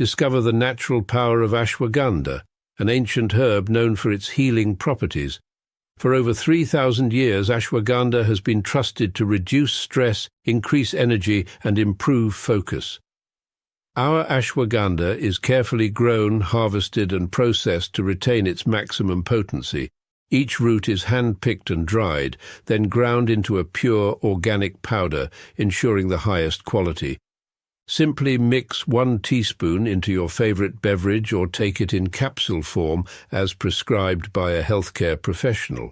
discover the natural power of ashwagandha, an ancient herb known for its healing properties. For over 3,000 years, ashwagandha has been trusted to reduce stress, increase energy, and improve focus. Our ashwagandha is carefully grown, harvested, and processed to retain its maximum potency. Each root is hand-picked and dried, then ground into a pure organic powder, ensuring the highest quality. Simply mix 1 teaspoon into your favorite beverage or take it in capsule form as prescribed by a healthcare professional.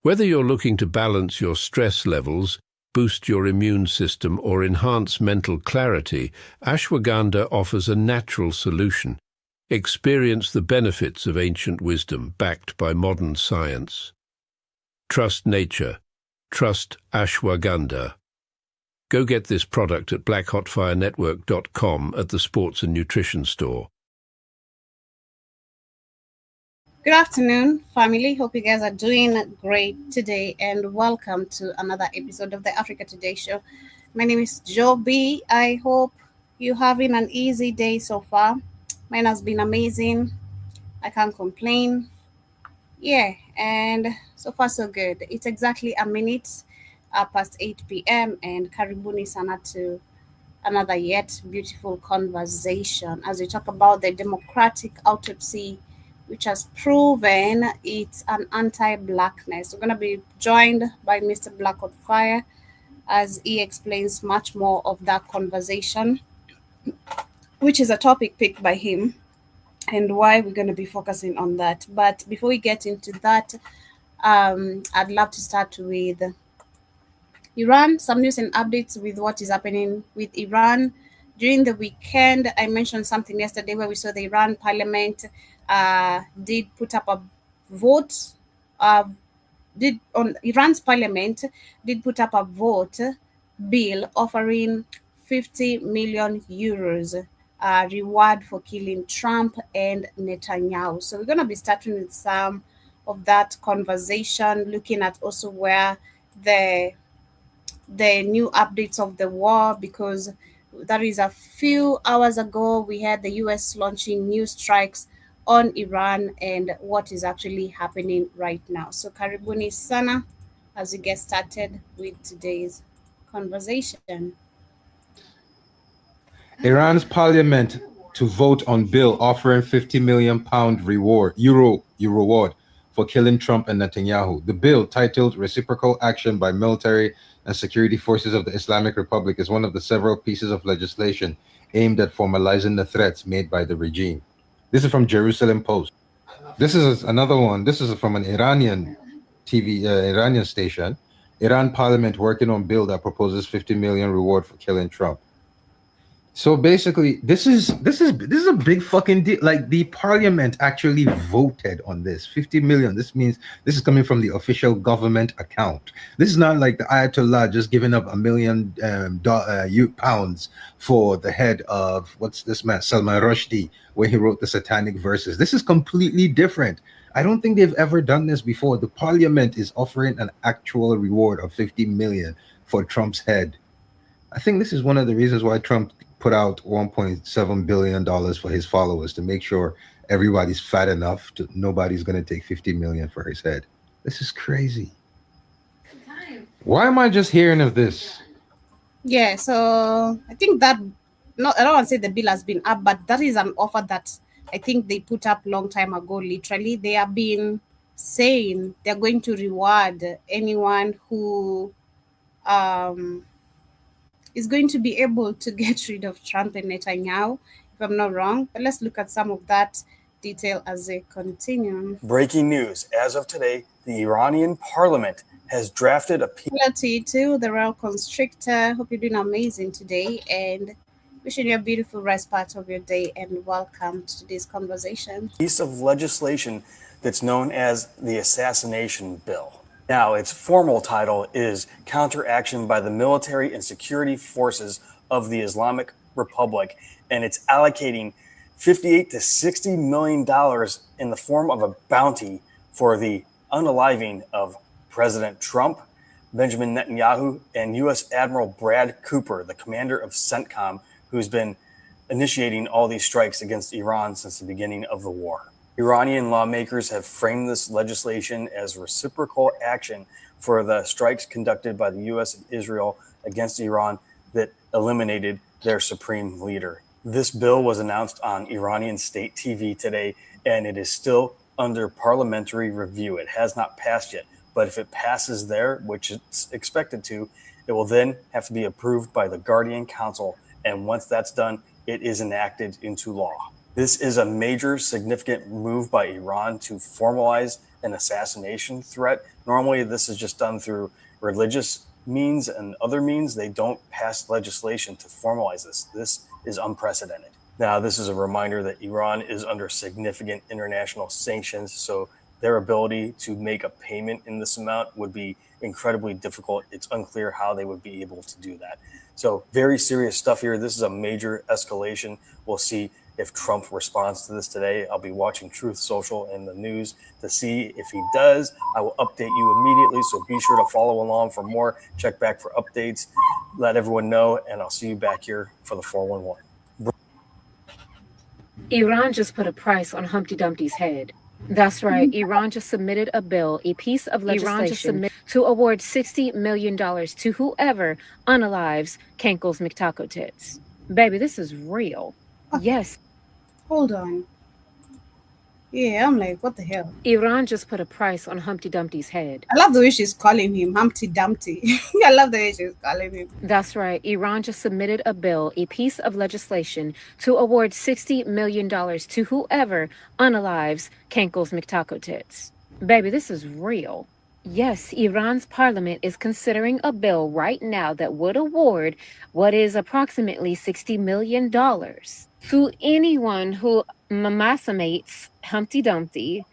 Whether you're looking to balance your stress levels, boost your immune system, or enhance mental clarity, ashwagandha offers a natural solution. Experience the benefits of ancient wisdom backed by modern science. Trust nature. Trust ashwagandha. Go get this product at blackhotfirenetwork.com at the Sports and Nutrition Store. Good afternoon, family. Hope you guys are doing great today, and welcome to another episode of the Africa Today Show. My name is Jo B. I hope you're having an easy day so far. Mine has been amazing. I can't complain. Yeah, and so far so good. It's exactly a minute past 8 p.m. and karibuni sana to another yet beautiful conversation as we talk about the Democratic autopsy, which has proven it's an anti-blackness. We're going to be joined by Mr. Blackfire as he explains much more of that conversation, which is a topic picked by him, and why we're going to be focusing on that. But before we get into that, I'd love to start with Iran, some news and updates with what is happening with Iran. During the weekend, I mentioned something yesterday where we saw the Iran parliament did put up a vote. Iran's parliament did put up a vote bill offering 50 million euros reward for killing Trump and Netanyahu. So we're going to be starting with some of that conversation, looking at also where the new updates of the war, because that is a few hours ago we had the US launching new strikes on Iran and what is actually happening right now. So karibuni sana as we get started with today's conversation. Iran's parliament to vote on bill offering £50 million reward for killing Trump and Netanyahu. The bill, titled Reciprocal Action by Military and Security Forces of the Islamic Republic, is one of the several pieces of legislation aimed at formalizing the threats made by the regime. This is from Jerusalem Post. This is another one. This is from an Iranian Iranian station. Iran parliament working on bill that proposes 50 million reward for killing Trump. So basically, this is a big fucking deal. Like, the parliament actually voted on this 50 million. This means this is coming from the official government account. This is not like the Ayatollah just giving up £1 million pounds for the head of what's this man Salman Rushdie, where he wrote the satanic verses. This is completely different. I don't think they've ever done this before. The parliament is offering an actual reward of 50 million for Trump's head. I think this is one of the reasons why Trump put out $1.7 billion for his followers, to make sure everybody's fat enough to nobody's going to take 50 million for his head. This is crazy. Why am I just hearing of this? Yeah, so I think that, no, I don't want to say the bill has been up, but that is an offer that I think they put up long time ago. Literally, they have been saying they're going to reward anyone who is going to be able to get rid of Trump and Netanyahu, if I'm not wrong. But let's look at some of that detail as they continue. Breaking news. As of today, the Iranian parliament has drafted a to the Royal Constrictor. Hope you're doing amazing today, and wishing you a beautiful rest part of your day, and welcome to today's conversation. Piece of legislation that's known as the Assassination Bill. Now, its formal title is Counteraction by the Military and Security Forces of the Islamic Republic, and it's allocating $58 to $60 million in the form of a bounty for the unaliving of President Trump, Benjamin Netanyahu, and U.S. Admiral Brad Cooper, the commander of CENTCOM, who's been initiating all these strikes against Iran since the beginning of the war. Iranian lawmakers have framed this legislation as reciprocal action for the strikes conducted by the U.S. and Israel against Iran that eliminated their supreme leader. This bill was announced on Iranian state TV today, and it is still under parliamentary review. It has not passed yet, but if it passes there, which it's expected to, it will then have to be approved by the Guardian Council, and once that's done, it is enacted into law. This is a major, significant move by Iran to formalize an assassination threat. Normally, this is just done through religious means and other means. They don't pass legislation to formalize this. This is unprecedented. Now, this is a reminder that Iran is under significant international sanctions, so their ability to make a payment in this amount would be incredibly difficult. It's unclear how they would be able to do that. So very serious stuff here. This is a major escalation. We'll see if Trump responds to this today. I'll be watching Truth Social and the news to see if he does. I will update you immediately, so be sure to follow along for more. Check back for updates. Let everyone know, and I'll see you back here for the 411. Iran just put a price on Humpty Dumpty's head. That's right. Iran just submitted a bill, a piece of legislation to award $60 million to whoever unalives Kenkel's McTaco tits. Baby, this is real. Yes. Hold on. Yeah, I'm like, what the hell? Iran just put a price on Humpty Dumpty's head. I love the way she's calling him Humpty Dumpty. I love the way she's calling him. That's right. Iran just submitted a bill, a piece of legislation, to award $60 million to whoever unalives Kenkel's McTaco tits. Baby, this is real. Yes, Iran's parliament is considering a bill right now that would award what is approximately $60 million to anyone who mamasamates Humpty Dumpty,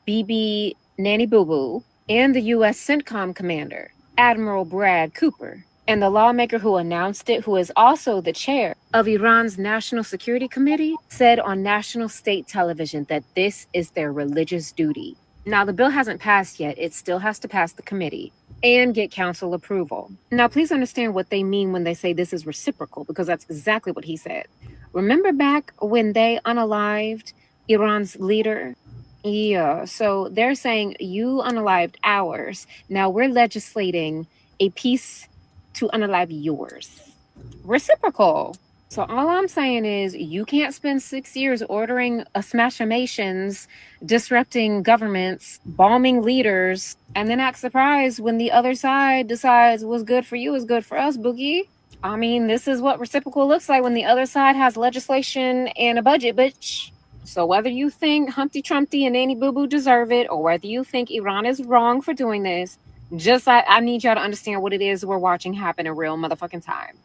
BB Nanny Boo Boo, and the U.S. CENTCOM commander, Admiral Brad Cooper. And the lawmaker who announced it, who is also the chair of Iran's National Security Committee, said on national state television that this is their religious duty. Now, the bill hasn't passed yet. It still has to pass the committee and get council approval. Now, please understand what they mean when they say this is reciprocal, because that's exactly what he said. Remember back when they unalived Iran's leader? Yeah, so they're saying you unalived ours. Now we're legislating a piece to unalive yours. Reciprocal. So all I'm saying is you can't spend 6 years ordering smashamations, disrupting governments, bombing leaders, and then act surprised when the other side decides what's good for you is good for us, Boogie. I mean, this is what reciprocal looks like when the other side has legislation and a budget, bitch. So whether you think Humpty Trumpty and Nanny Boo Boo deserve it, or whether you think Iran is wrong for doing this, I need y'all to understand what it is we're watching happen in real motherfucking time.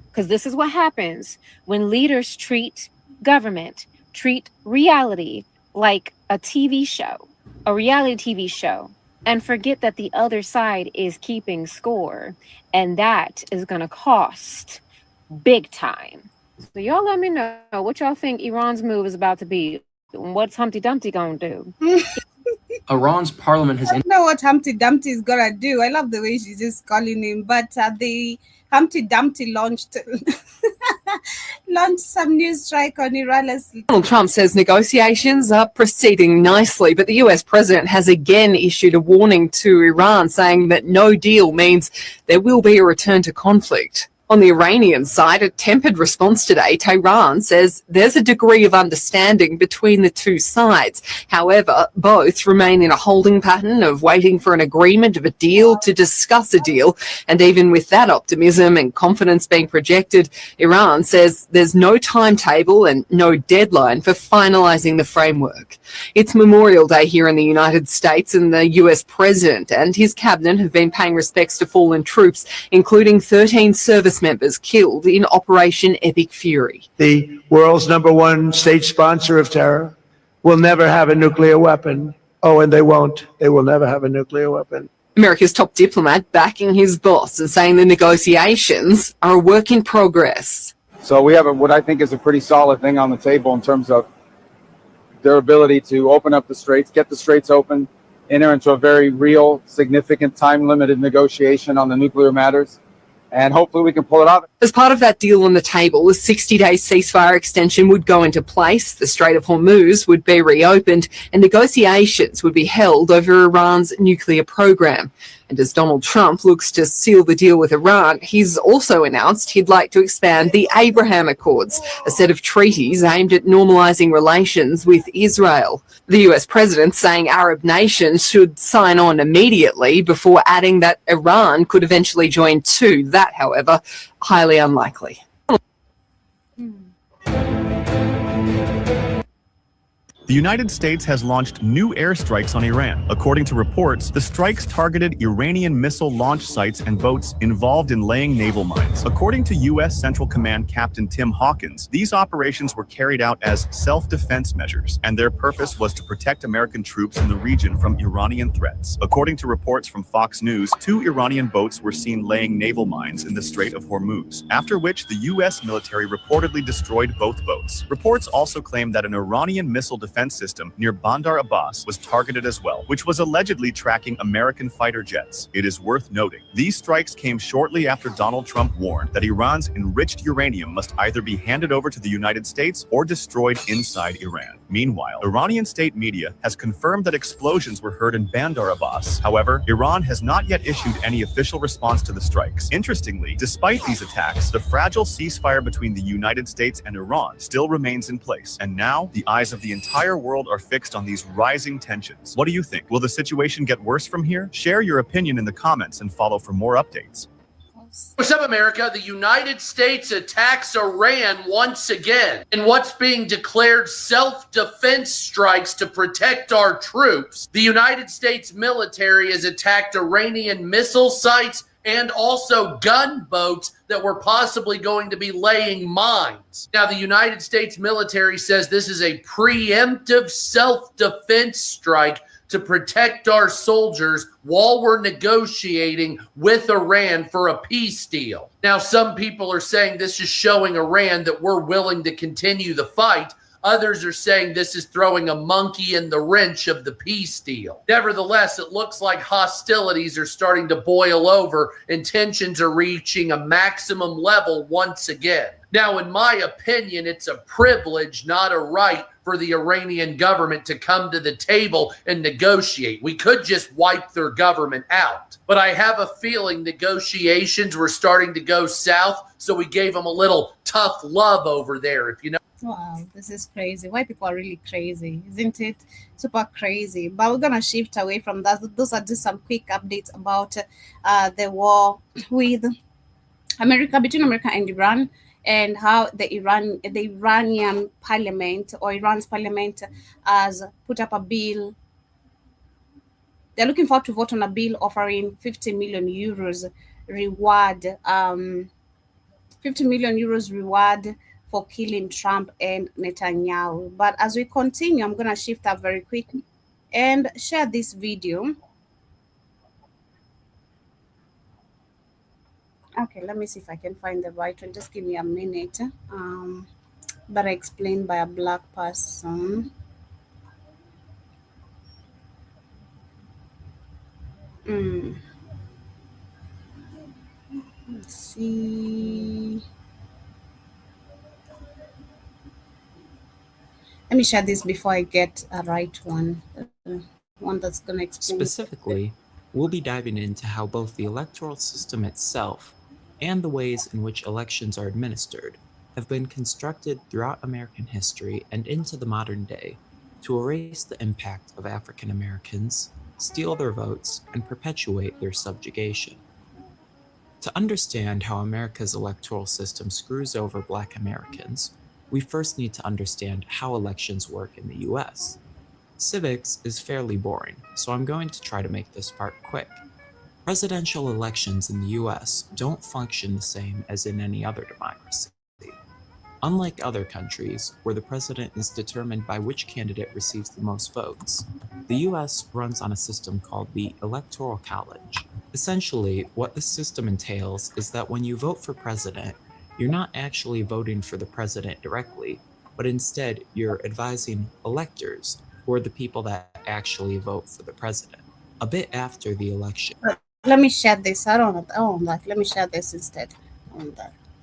Because this is what happens when leaders treat government, treat reality like a TV show, a reality TV show, and forget that the other side is keeping score. And that is going to cost big time. So y'all let me know what y'all think Iran's move is about to be. What's Humpty Dumpty going to do? Iran's parliament has... I don't know what Humpty Dumpty is going to do. I love the way she's just calling him. But the Humpty Dumpty launched some new strike on Iran. Donald Trump says negotiations are proceeding nicely, but the US president has again issued a warning to Iran, saying that no deal means there will be a return to conflict. On the Iranian side, a tempered response today, Tehran says there's a degree of understanding between the two sides. However, both remain in a holding pattern of waiting for an agreement of a deal to discuss a deal. And even with that optimism and confidence being projected, Iran says there's no timetable and no deadline for finalizing the framework. It's Memorial Day here in the United States, and the US president and his cabinet have been paying respects to fallen troops, including 13 service members killed in Operation Epic Fury. The world's #1 state sponsor of terror will never have a nuclear weapon. Oh, and they won't. They will never have a nuclear weapon. America's top diplomat backing his boss and saying the negotiations are a work in progress. So we have what I think is a pretty solid thing on the table in terms of their ability to open up the straits, get the straits open, enter into a very real, significant, time-limited negotiation on the nuclear matters, and hopefully we can pull it off. As part of that deal on the table, a 60-day ceasefire extension would go into place, the Strait of Hormuz would be reopened, and negotiations would be held over Iran's nuclear program. And as Donald Trump looks to seal the deal with Iran, he's also announced he'd like to expand the Abraham Accords, a set of treaties aimed at normalizing relations with Israel. The US president saying Arab nations should sign on immediately before adding that Iran could eventually join too. That, however, highly unlikely. The United States has launched new airstrikes on Iran. According to reports, the strikes targeted Iranian missile launch sites and boats involved in laying naval mines. According to U.S. Central Command Captain Tim Hawkins, these operations were carried out as self-defense measures, and their purpose was to protect American troops in the region from Iranian threats. According to reports from Fox News, 2 Iranian boats were seen laying naval mines in the Strait of Hormuz, after which the U.S. military reportedly destroyed both boats. Reports also claim that an Iranian missile defense system near Bandar Abbas was targeted as well, which was allegedly tracking American fighter jets. It is worth noting, these strikes came shortly after Donald Trump warned that Iran's enriched uranium must either be handed over to the United States or destroyed inside Iran. Meanwhile, Iranian state media has confirmed that explosions were heard in Bandar Abbas. However, Iran has not yet issued any official response to the strikes. Interestingly, despite these attacks, the fragile ceasefire between the United States and Iran still remains in place, and now the eyes of the entire world are fixed on these rising tensions. What do you think? Will the situation get worse from here? Share your opinion in the comments and follow for more updates. What's up, America? The United States attacks Iran once again in what's being declared self-defense strikes to protect our troops. The United States military has attacked Iranian missile sites and also gunboats that were possibly going to be laying mines. Now, the United States military says this is a preemptive self-defense strike to protect our soldiers while we're negotiating with Iran for a peace deal. Now, some people are saying this is showing Iran that we're willing to continue the fight. Others are saying this is throwing a monkey in the wrench of the peace deal. Nevertheless, it looks like hostilities are starting to boil over and tensions are reaching a maximum level once again. Now, in my opinion, it's a privilege, not a right, for the Iranian government to come to the table and negotiate. We could just wipe their government out. But I have a feeling negotiations were starting to go south, so we gave them a little tough love over there, if you know. Wow, this is crazy. White people are really crazy, isn't it? Super crazy. But we're going to shift away from that. Those are just some quick updates about the war with America, between America and Iran, and how the Iranian parliament, or Iran's parliament, has put up a bill. They're looking forward to vote on a bill offering 50 million euros reward, 50 million euros reward for killing Trump and Netanyahu. But as we continue, I'm going to shift up very quickly and share this video. Okay, let me see if I can find the right one. Just give me a minute. But explained by a black person. Let's see. Let me share this before I get a right one. One that's going to explain. Specifically, we'll be diving into how both the electoral system itself and the ways in which elections are administered have been constructed throughout American history and into the modern day to erase the impact of African Americans, steal their votes, and perpetuate their subjugation. To understand how America's electoral system screws over Black Americans, we first need to understand how elections work in the US. Civics is fairly boring, so I'm going to try to make this part quick. Presidential elections in the US don't function the same as in any other democracy. Unlike other countries, where the president is determined by which candidate receives the most votes, the US runs on a system called the Electoral College. Essentially, what this system entails is that when you vote for president, you're not actually voting for the president directly, but instead you're advising electors, who are the people that actually vote for the president. A bit after the election, Let me share this. I don't know. Oh, like, let me share this instead.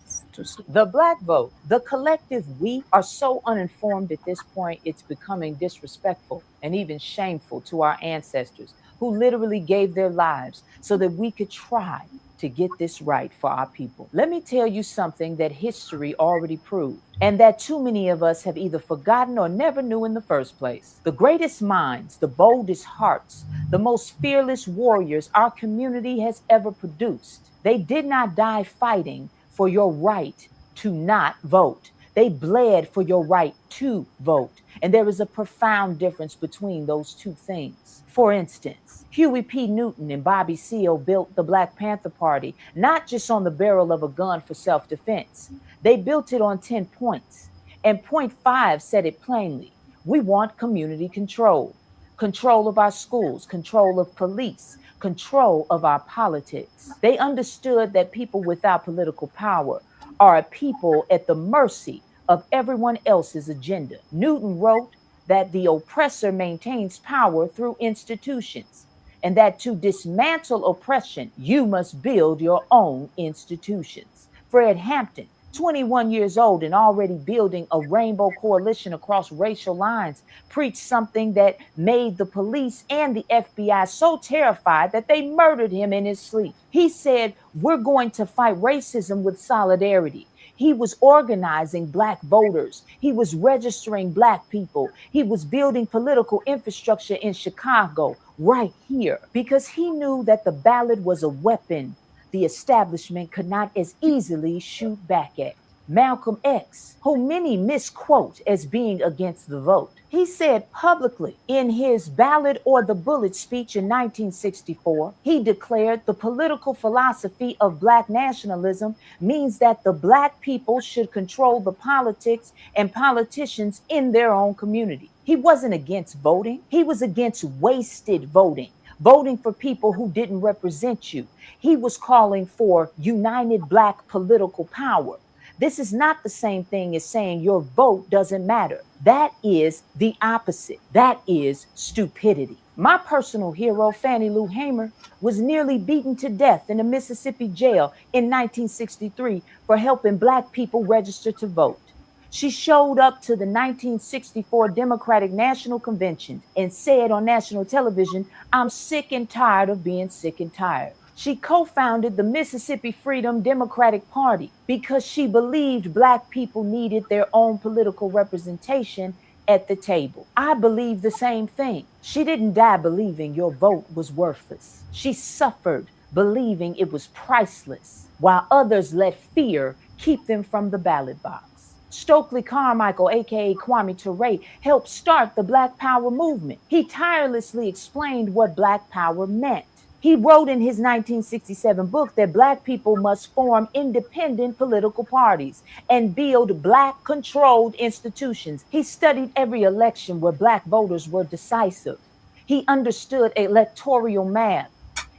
It's too slow. The Black vote, the collective we, are so uninformed at this point, it's becoming disrespectful and even shameful to our ancestors who literally gave their lives so that we could try to get this right for our people. Let me tell you something that history already proved, and that too many of us have either forgotten or never knew in the first place. The greatest minds, the boldest hearts, the most fearless warriors our community has ever produced, they did not die fighting for your right to not vote. They bled for your right to vote. And there is a profound difference between those two things. For instance, Huey P. Newton and Bobby Seale built the Black Panther Party not just on the barrel of a gun for self-defense. They built it on 10 points. And point 5 said it plainly. We want community control. Control of our schools, control of police, control of our politics. They understood that people without political power are a people at the mercy of everyone else's agenda. Newton wrote that the oppressor maintains power through institutions, and that to dismantle oppression, you must build your own institutions. Fred Hampton, 21 years old and already building a rainbow coalition across racial lines, preached something that made the police and the FBI so terrified that they murdered him in his sleep. He said, we're going to fight racism with solidarity. He was organizing Black voters. He was registering Black people. He was building political infrastructure in Chicago, right here, because he knew that the ballot was a weapon the establishment could not as easily shoot back at. Malcolm X, who many misquote as being against the vote, he said publicly in his Ballot or the Bullet speech in 1964, he declared the political philosophy of Black nationalism means that the Black people should control the politics and politicians in their own community. He wasn't against voting. He was against wasted voting. Voting for people who didn't represent you. He was calling for united Black political power. This is not the same thing as saying your vote doesn't matter. That is the opposite. That is stupidity. My personal hero, Fannie Lou Hamer, was nearly beaten to death in a Mississippi jail in 1963 for helping Black people register to vote. She showed up to the 1964 Democratic National Convention and said on national television, I'm sick and tired of being sick and tired. She co-founded the Mississippi Freedom Democratic Party because she believed Black people needed their own political representation at the table. I believe the same thing. She didn't die believing your vote was worthless. She suffered believing it was priceless, while others let fear keep them from the ballot box. Stokely Carmichael, aka Kwame Ture, helped start the Black Power movement. He tirelessly explained what Black Power meant. He wrote in his 1967 book that Black people must form independent political parties and build Black-controlled institutions. He studied every election where Black voters were decisive. He understood electoral math.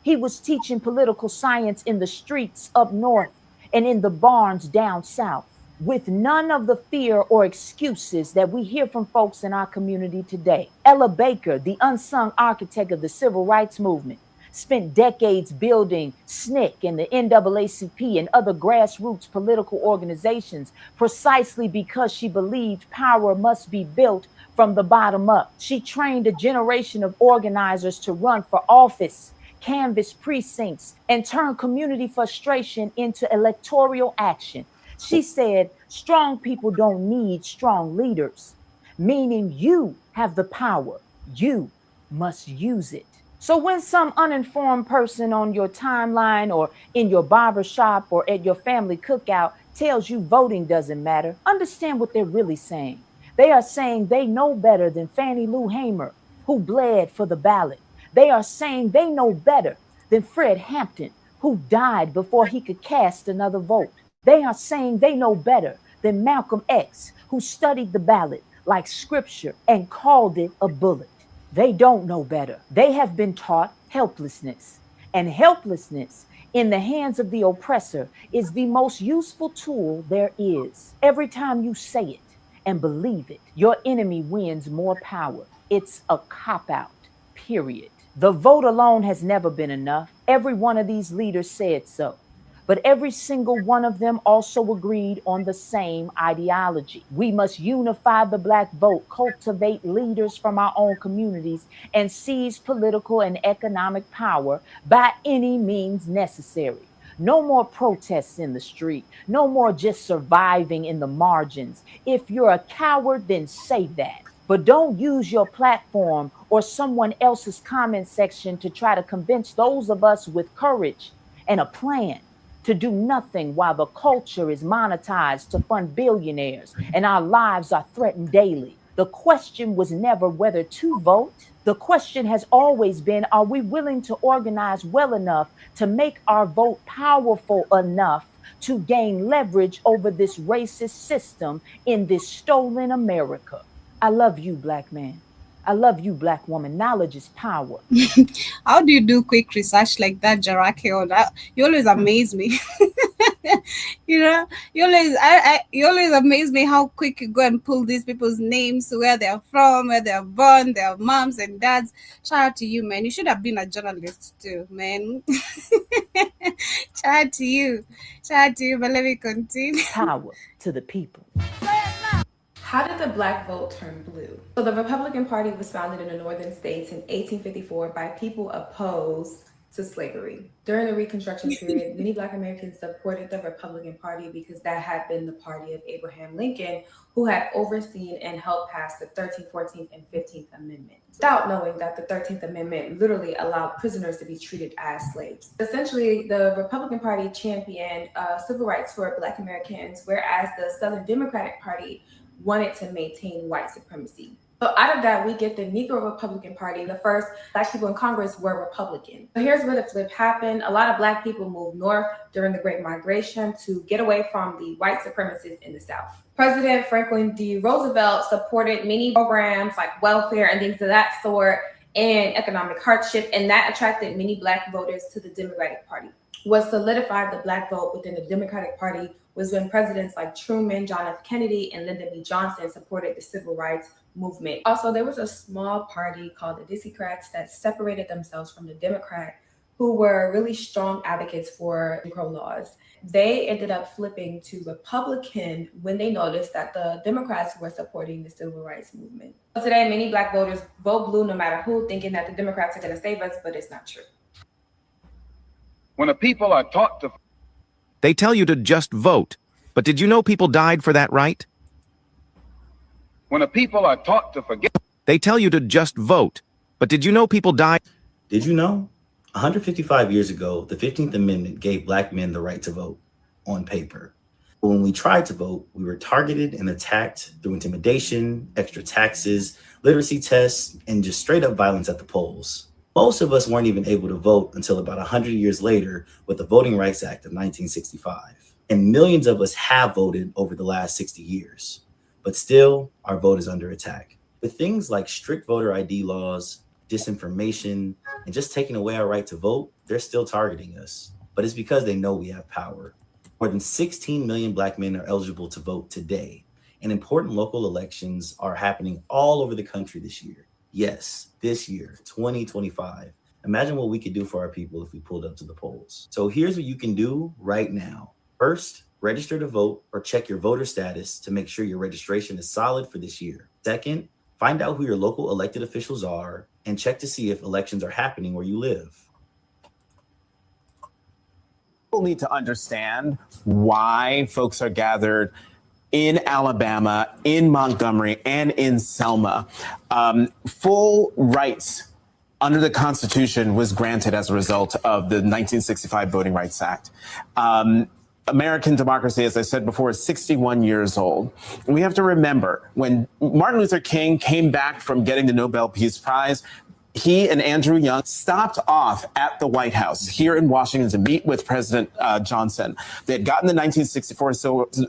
He was teaching political science in the streets up north and in the barns down south, with none of the fear or excuses that we hear from folks in our community today. Ella Baker, the unsung architect of the civil rights movement, spent decades building SNCC and the NAACP and other grassroots political organizations precisely because she believed power must be built from the bottom up. She trained a generation of organizers to run for office, canvass precincts, and turn community frustration into electoral action. She said, strong people don't need strong leaders, meaning you have the power. You must use it. So when some uninformed person on your timeline or in your barbershop or at your family cookout tells you voting doesn't matter, understand what they're really saying. They are saying they know better than Fannie Lou Hamer, who bled for the ballot. They are saying they know better than Fred Hampton, who died before he could cast another vote. They are saying they know better than Malcolm X, who studied the ballot like scripture and called it a bullet. They don't know better. They have been taught helplessness. And helplessness in the hands of the oppressor is the most useful tool there is. Every time you say it and believe it, your enemy wins more power. It's a cop-out, period. The vote alone has never been enough. Every one of these leaders said so. But every single one of them also agreed on the same ideology. We must unify the Black vote, cultivate leaders from our own communities, and seize political and economic power by any means necessary. No more protests in the street. No more just surviving in the margins. If you're a coward, then say that. But don't use your platform or someone else's comment section to try to convince those of us with courage and a plan to do nothing while the culture is monetized to fund billionaires and our lives are threatened daily. The question was never whether to vote. The question has always been, are we willing to organize well enough to make our vote powerful enough to gain leverage over this racist system in this stolen America? I love you, Black man. I love you, Black woman. Knowledge is power. How do you do quick research like that, Jarakio? You always amaze me. You always amaze me how quick you go and pull these people's names, where they're from, where they're born, their moms and dads. Shout out to you, man. You should have been a journalist too, man. Shout out to you, but let me continue. Power to the people. How did the Black vote turn blue? So the Republican Party was founded in the northern states in 1854 by people opposed to slavery. During the Reconstruction period, many Black Americans supported the Republican Party because that had been the party of Abraham Lincoln, who had overseen and helped pass the 13th, 14th, and 15th Amendment, without knowing that the 13th Amendment literally allowed prisoners to be treated as slaves. Essentially, the Republican Party championed civil rights for Black Americans, whereas the Southern Democratic Party wanted to maintain white supremacy. So out of that, we get the Negro Republican Party. The first Black people in Congress were Republican. So here's where the flip happened. A lot of Black people moved north during the Great Migration to get away from the white supremacists in the South. President Franklin D. Roosevelt supported many programs like welfare and things of that sort and economic hardship, and that attracted many Black voters to the Democratic Party. What solidified the Black vote within the Democratic Party was when presidents like Truman, John F. Kennedy, and Lyndon B. Johnson supported the civil rights movement. Also, there was a small party called the Dixiecrats that separated themselves from the Democrat, who were really strong advocates for Jim Crow laws. They ended up flipping to Republican when they noticed that the Democrats were supporting the civil rights movement. So today, many Black voters vote blue no matter who, thinking that the Democrats are going to save us, but it's not true. When the people are taught to... They tell you to just vote, but did you know people died for that right? When the people are taught to forget... They tell you to just vote, but did you know people died? Did you know? 155 years ago, the 15th Amendment gave Black men the right to vote on paper. But when we tried to vote, we were targeted and attacked through intimidation, extra taxes, literacy tests, and just straight up violence at the polls. Most of us weren't even able to vote until about 100 years later with the Voting Rights Act of 1965. And millions of us have voted over the last 60 years. But still, our vote is under attack. With things like strict voter ID laws, disinformation, and just taking away our right to vote, they're still targeting us. But it's because they know we have power. More than 16 million Black men are eligible to vote today, and important local elections are happening all over the country this year. Yes, this year, 2025. Imagine what we could do for our people if we pulled up to the polls. So here's what you can do right now. First, register to vote or check your voter status to make sure your registration is solid for this year. Second, find out who your local elected officials are and check to see if elections are happening where you live. People need to understand why folks are gathered in Alabama, in Montgomery, and in Selma. Full rights under the Constitution was granted as a result of the 1965 Voting Rights Act. American democracy, as I said before, is 61 years old. And we have to remember when Martin Luther King came back from getting the Nobel Peace Prize, he and Andrew Young stopped off at the White House here in Washington to meet with President Johnson. They had gotten the 1964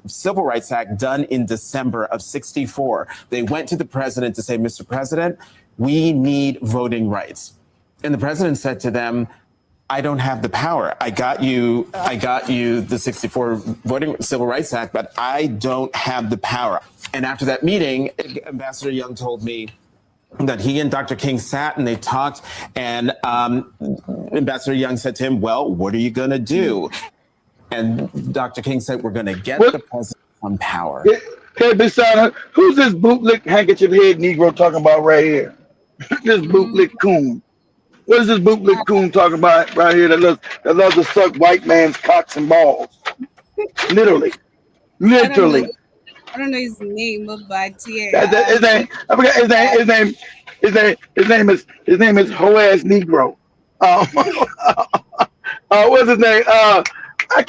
Civil Rights Act done in December of 64. They went to the president to say, Mr. President, we need voting rights. And the president said to them, I don't have the power. I got you the 64 Civil Rights Act, but I don't have the power. And after that meeting, Ambassador Young told me, that he and Dr. King sat and they talked, and Ambassador Young said to him, well, what are you going to do? And Dr. King said, we're going to get the president on power. Hey, Bissana, who's this bootlick handkerchief head Negro talking about right here? This bootlick coon. What is this bootlick coon talking about right here that loves to suck white man's cocks and balls? Literally. I don't know his name, but yeah. His name. I forgot his name. His name is Hoaz Negro. What's his name? I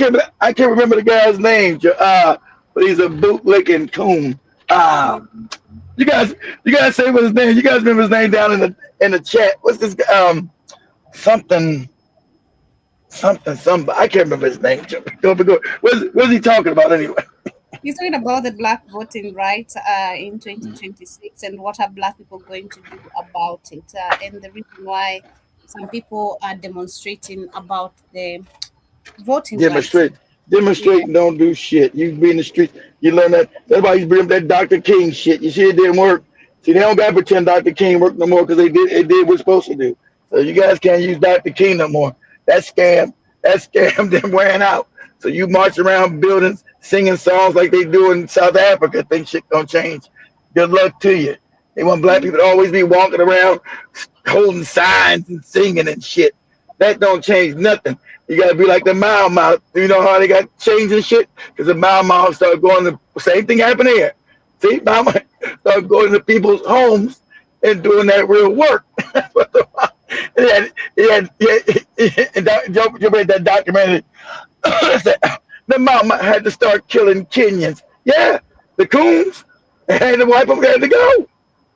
can't remember the guy's name. But he's a bootlicking coon. You guys say what's his name. You guys remember his name down in the chat. What's this? Something. I can't remember his name. What's he talking about anyway? He's talking about the black voting rights in 2026 and what are black people going to do about it, and the reason why some people are demonstrating about the voting rights. Demonstrating don't do shit. You be in the street, you learn that. That's why you bring up that Dr. King shit. You see, it didn't work. See, they don't gotta pretend Dr. King worked no more because it did what it's supposed to do. So you guys can't use Dr. King no more. That scam them wearing out. So you march around buildings singing songs like they do in South Africa. Think shit gonna change. Good luck to you. They want black people to always be walking around holding signs and singing and shit. That don't change nothing. You gotta be like the Mau Mau. You know how they got changed and shit? Because the Mau Mau started going the same thing happened here. See, Mau Mau started going to people's homes and doing that real work. Joe read that documentary. The Mau Mau had to start killing Kenyans. Yeah, the coons. And the white people had to go.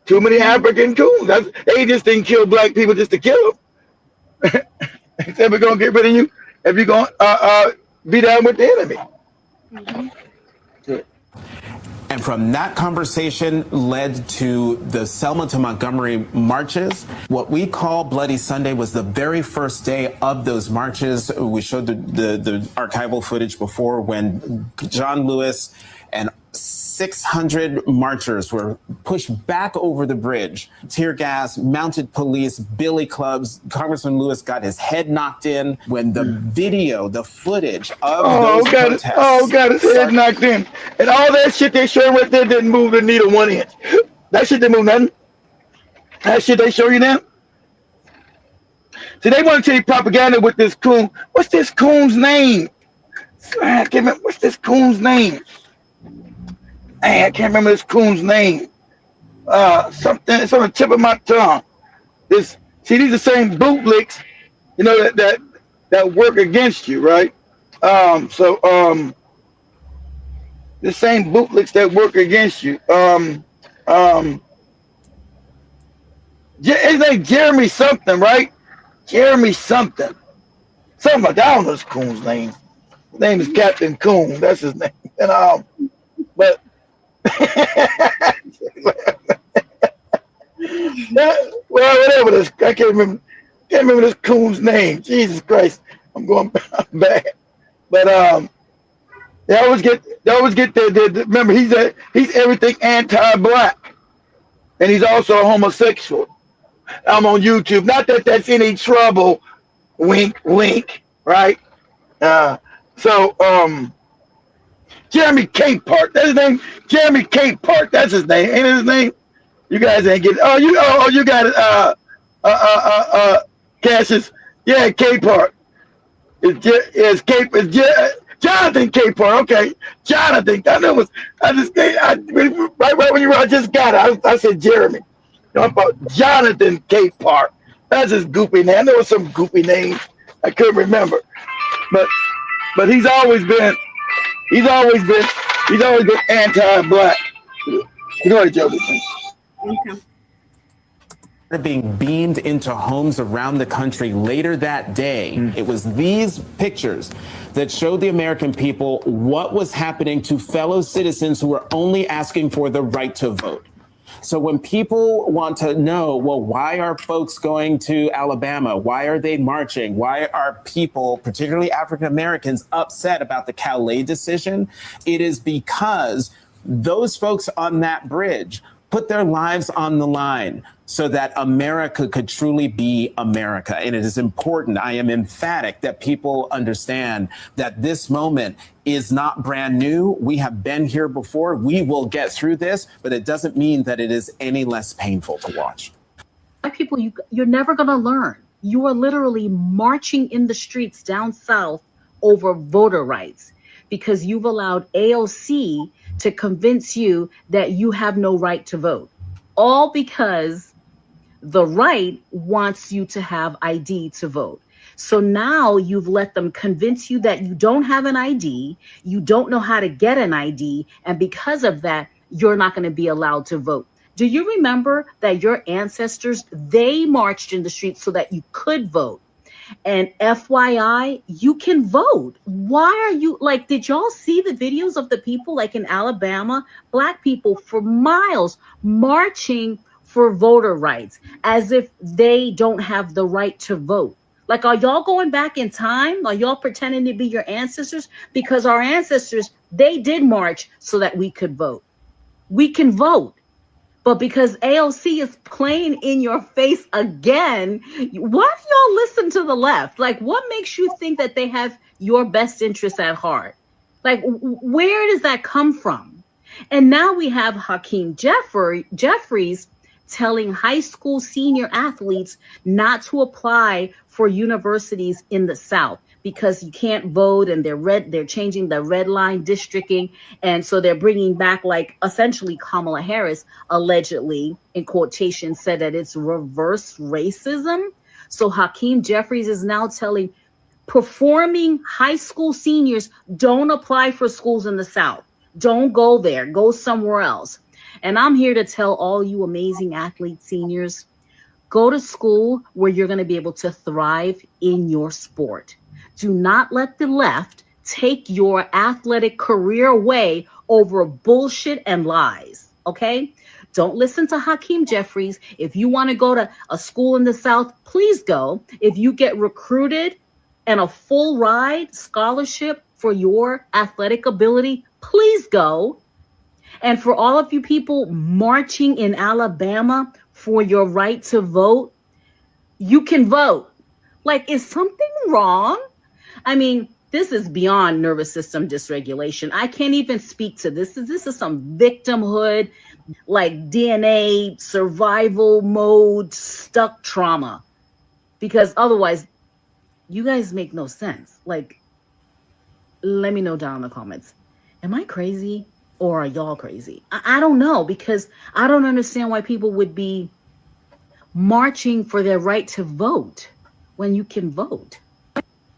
Too many African coons. They just didn't kill black people just to kill them. They said we're gonna get rid of you if you're gonna be down with the enemy. And from that conversation led to the Selma to Montgomery marches. What we call Bloody Sunday was the very first day of those marches. We showed the archival footage before when John Lewis and 600 marchers were pushed back over the bridge. Tear gas, mounted police, billy clubs. Congressman Lewis got his head knocked in when the video, the footage of those protests. Got his head knocked in. And all that shit they showed right there didn't move the needle 1 inch. That shit didn't move nothing. That shit they show you now. See, they want to tell you propaganda with this coon. What's this coon's name? I can't remember. What's this coon's name? I can't remember this coon's name. Something, it's on the tip of my tongue. These are the same bootlicks, you know, that work against you, right? The same bootlicks that work against you. His name Jeremy something, right? Jeremy something. Something like that. I don't know this coon's name. His name is Captain Coon. That's his name. And but well, whatever this, I can't remember this coon's name. Jesus Christ, I'm going back. But they always get the remember he's everything anti-black, and he's also a homosexual. I'm on YouTube. Not that that's any trouble. Wink, wink. Right? Jeremy Capehart. That's his name. Jeremy Capehart. That's his name. Ain't it his name? You guys ain't getting. You got it. Cassius. Yeah, Capehart. It's Jonathan Capehart. Okay, Jonathan. I know it was. Right when you were, I just got it. I said Jeremy. Jonathan Capehart. That's his goofy name. I know it's some goofy name. I couldn't remember, but he's always been anti-black. Go ahead, Joe. Okay. Being beamed into homes around the country later that day. It was these pictures that showed the American people what was happening to fellow citizens who were only asking for the right to vote. So when people want to know, well, why are folks going to Alabama? Why are they marching? Why are people, particularly African Americans, upset about the Calais decision? It is because those folks on that bridge put their lives on the line, so that America could truly be America. And it is important, I am emphatic, that people understand that this moment is not brand new. We have been here before. We will get through this, but it doesn't mean that it is any less painful to watch. Black people, you're never going to learn. You are literally marching in the streets down south over voter rights because you've allowed AOC to convince you that you have no right to vote. All because the right wants you to have ID to vote. So now you've let them convince you that you don't have an ID, you don't know how to get an ID, and because of that, you're not going to be allowed to vote. Do you remember that your ancestors, they marched in the streets so that you could vote? And FYI, you can vote. Why are you like, did y'all see the videos of the people like in Alabama, Black people for miles marching for voter rights as if they don't have the right to vote? Like, are y'all going back in time? Are y'all pretending to be your ancestors? Because our ancestors, they did march so that we could vote. We can vote. But because AOC is playing in your face again, why do y'all listen to the left? Like, what makes you think that they have your best interests at heart? Like, where does that come from? And now we have Hakeem Jeffries telling high school senior athletes not to apply for universities in the South because you can't vote, and they're changing the red line districting. And so they're bringing back, like, essentially Kamala Harris allegedly, in quotation, said that it's reverse racism. So Hakeem Jeffries is now telling performing high school seniors, don't apply for schools in the South. Don't go there, go somewhere else. And I'm here to tell all you amazing athlete seniors, go to school where you're going to be able to thrive in your sport. Do not let the left take your athletic career away over bullshit and lies, okay? Don't listen to Hakeem Jeffries. If you want to go to a school in the South, please go. If you get recruited and a full ride scholarship for your athletic ability, please go. And for all of you people marching in Alabama for your right to vote, you can vote. Like, is something wrong? I mean, this is beyond nervous system dysregulation. I can't even speak to this. This is some victimhood, like DNA survival mode stuck trauma. Because otherwise, you guys make no sense. Like, let me know down in the comments. Am I crazy? Or are y'all crazy? I don't know, because I don't understand why people would be marching for their right to vote when you can vote.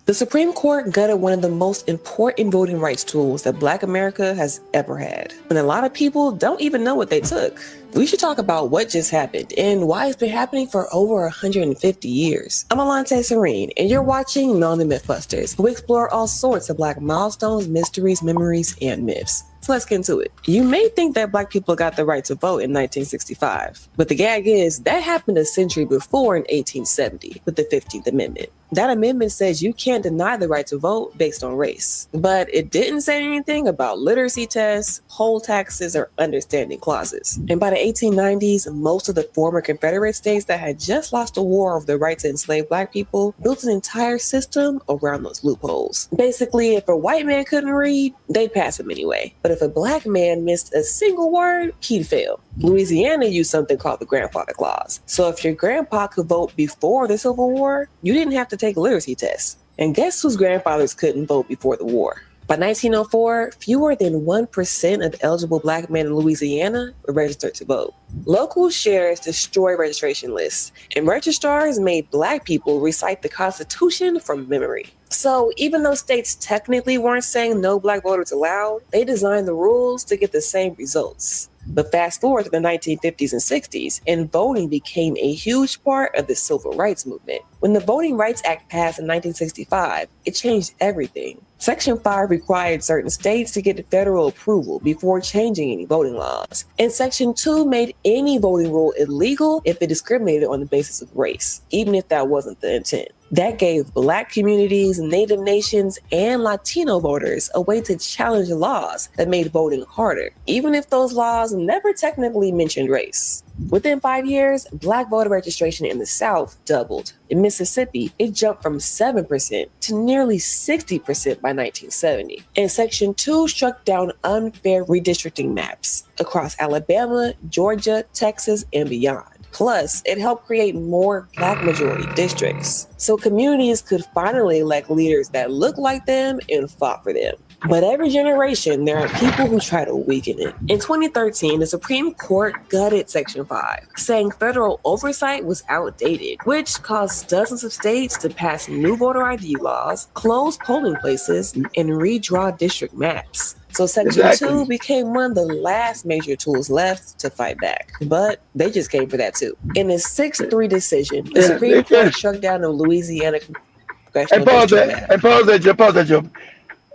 The Supreme Court gutted one of the most important voting rights tools that Black America has ever had. And a lot of people don't even know what they took. We should talk about what just happened and why it's been happening for over 150 years. I'm Alante Serene, and you're watching Melanin Mythbusters, who explore all sorts of Black milestones, mysteries, memories, and myths. So let's get into it. You may think that Black people got the right to vote in 1965, but the gag is that happened a century before in 1870 with the 15th Amendment. That amendment says you can't deny the right to vote based on race, but it didn't say anything about literacy tests, poll taxes, or understanding clauses. And by the 1890s, most of the former Confederate states that had just lost the war over the right to enslave Black people built an entire system around those loopholes. Basically, if a white man couldn't read, they'd pass him anyway. But if a Black man missed a single word, he'd fail. Louisiana used something called the Grandfather Clause. So if your grandpa could vote before the Civil War, you didn't have to take a literacy test. And guess whose grandfathers couldn't vote before the war? By 1904, fewer than 1% of eligible Black men in Louisiana were registered to vote. Local sheriffs destroyed registration lists, and registrars made Black people recite the Constitution from memory. So even though states technically weren't saying no Black voters allowed, they designed the rules to get the same results. But fast forward to the 1950s and 60s, and voting became a huge part of the civil rights movement. When the Voting Rights Act passed in 1965, it changed everything. Section 5 required certain states to get federal approval before changing any voting laws. And Section 2 made any voting rule illegal if it discriminated on the basis of race, even if that wasn't the intent. That gave Black communities, Native nations, and Latino voters a way to challenge laws that made voting harder, even if those laws never technically mentioned race. Within 5 years, Black voter registration in the South doubled. In Mississippi, it jumped from 7% to nearly 60% by 1970. And Section 2 struck down unfair redistricting maps across Alabama, Georgia, Texas, and beyond. Plus, it helped create more Black majority districts, so communities could finally elect leaders that looked like them and fought for them. But every generation, there are people who try to weaken it. In 2013, the Supreme Court gutted Section 5, saying federal oversight was outdated, which caused dozens of states to pass new voter ID laws, close polling places, and redraw district maps. So Section 2 became one of the last major tools left to fight back. But they just came for that too. In a 6-3 decision, the Supreme Court struck down the Louisiana congressional district map. Pause that, Joe.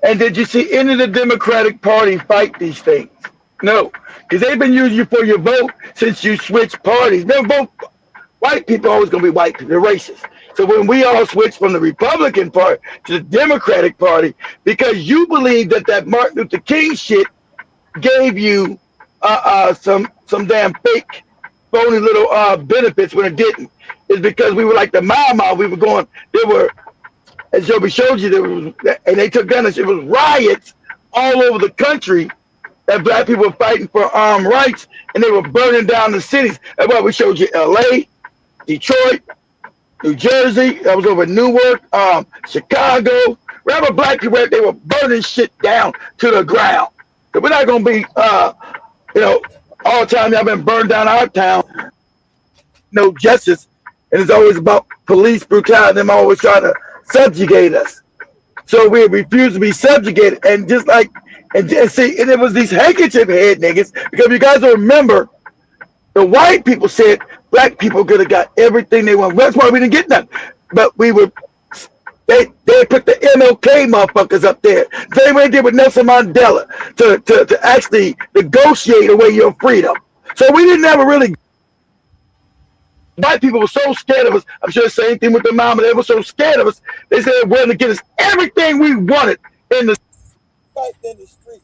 And did you see any of the Democratic Party fight these things? No, because they've been using you for your vote since you switched parties. Remember, both white people are always going to be white people, they're racist. So when we all switched from the Republican Party to the Democratic Party, because you believe that Martin Luther King shit gave you some damn fake, phony little benefits when it didn't. It's because we were like the Mau. We were going, there were, as Joby showed you, there was, and they took down, it was riots all over the country that Black people were fighting for armed rights, and they were burning down the cities. That's why we showed you L.A., Detroit, New Jersey, that was over Newark, Chicago. Wherever Black people were, they were burning shit down to the ground. So we're not going to be, all the time y'all been burned down our town. No justice. And it's always about police brutality. Them always trying to subjugate us. So we refuse to be subjugated. And just like, and it was these handkerchief head niggas, because you guys don't remember, the white people said Black people could have got everything they want. That's why we didn't get nothing. But they put the MLK motherfuckers up there. Same way they did with Nelson Mandela to actually negotiate away your freedom. So we didn't ever really. White people were so scared of us. I'm sure the same thing with the mama. They were so scared of us. They said they were willing to get us everything we wanted in the fight in the street.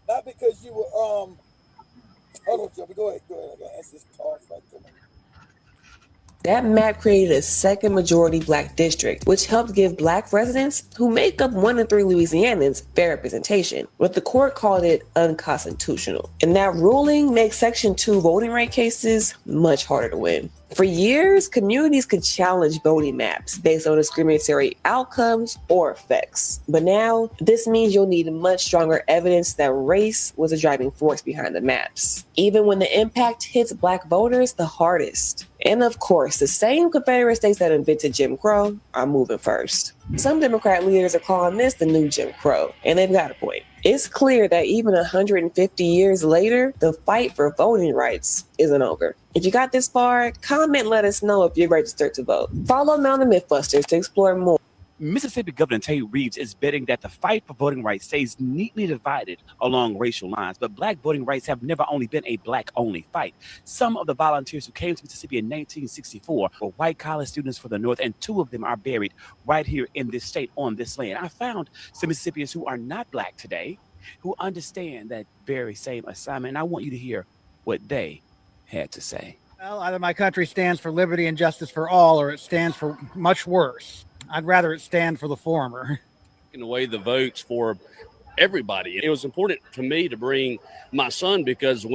Not because you were hold on, Joey. Go ahead. I gotta answer this call right to me. That map created a second majority Black district, which helped give Black residents, who make up 1 in 3 Louisianans, fair representation. But the court called it unconstitutional. And that ruling makes Section 2 voting right cases much harder to win. For years, communities could challenge voting maps based on discriminatory outcomes or effects. But now, this means you'll need much stronger evidence that race was a driving force behind the maps, even when the impact hits Black voters the hardest. And of course, the same Confederate states that invented Jim Crow are moving first. Some Democrat leaders are calling this the new Jim Crow, and they've got a point. It's clear that even 150 years later, the fight for voting rights isn't over. If you got this far, comment and let us know if you're registered to vote. Follow Mountain Mythbusters to explore more. Mississippi Governor Tay Reeves is betting that the fight for voting rights stays neatly divided along racial lines. But Black voting rights have never only been a Black-only fight. Some of the volunteers who came to Mississippi in 1964 were white college students for the North, and 2 of them are buried right here in this state on this land. I found some Mississippians who are not Black today who understand that very same assignment, and I want you to hear what they had to say. Well, either my country stands for liberty and justice for all, or it stands for much worse. I'd rather it stand for the former. Taking away the votes for everybody. It was important to me to bring my son because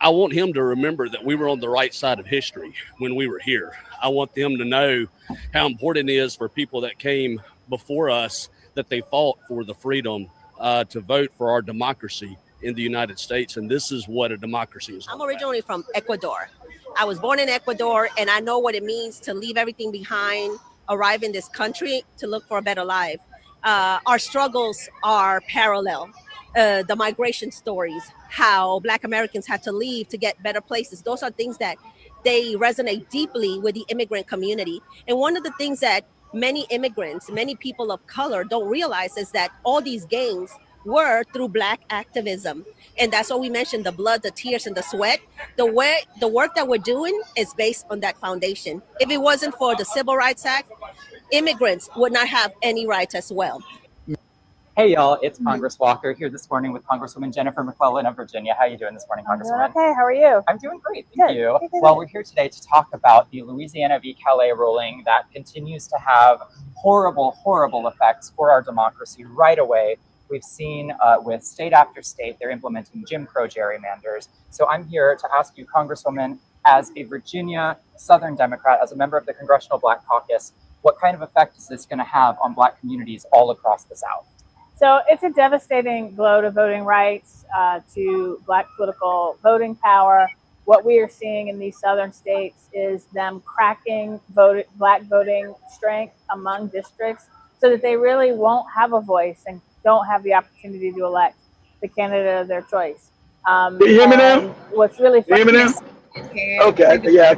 I want him to remember that we were on the right side of history when we were here. I want them to know how important it is for people that came before us, that they fought for the freedom to vote for our democracy in the United States. And this is what a democracy is. I'm originally from Ecuador. I was born in Ecuador, and I know what it means to leave everything behind, arrive in this country to look for a better life. Our struggles are parallel. The migration stories, how Black Americans had to leave to get better places. Those are things that they resonate deeply with the immigrant community. And one of the things that many immigrants, many people of color don't realize is that all these gains were through Black activism. And that's what we mentioned, the blood, the tears, and the sweat. The work that we're doing is based on that foundation. If it wasn't for the Civil Rights Act, immigrants would not have any rights as well. Hey y'all, it's Congress Walker here this morning with Congresswoman Jennifer McClellan of Virginia. How are you doing this morning, Congresswoman? Okay, how are you? I'm doing great, thank you. Well, we're here today to talk about the Louisiana v. Calais ruling that continues to have horrible, horrible effects for our democracy right away. We've seen with state after state, they're implementing Jim Crow gerrymanders. So I'm here to ask you, Congresswoman, as a Virginia Southern Democrat, as a member of the Congressional Black Caucus, what kind of effect is this going to have on Black communities all across the South? So it's a devastating blow to voting rights, to Black political voting power. What we are seeing in these southern states is them cracking Black voting strength among districts so that they really won't have a voice and don't have the opportunity to elect the candidate of their choice. Can you hear me now? What's really Can you hear me now? Okay, yeah,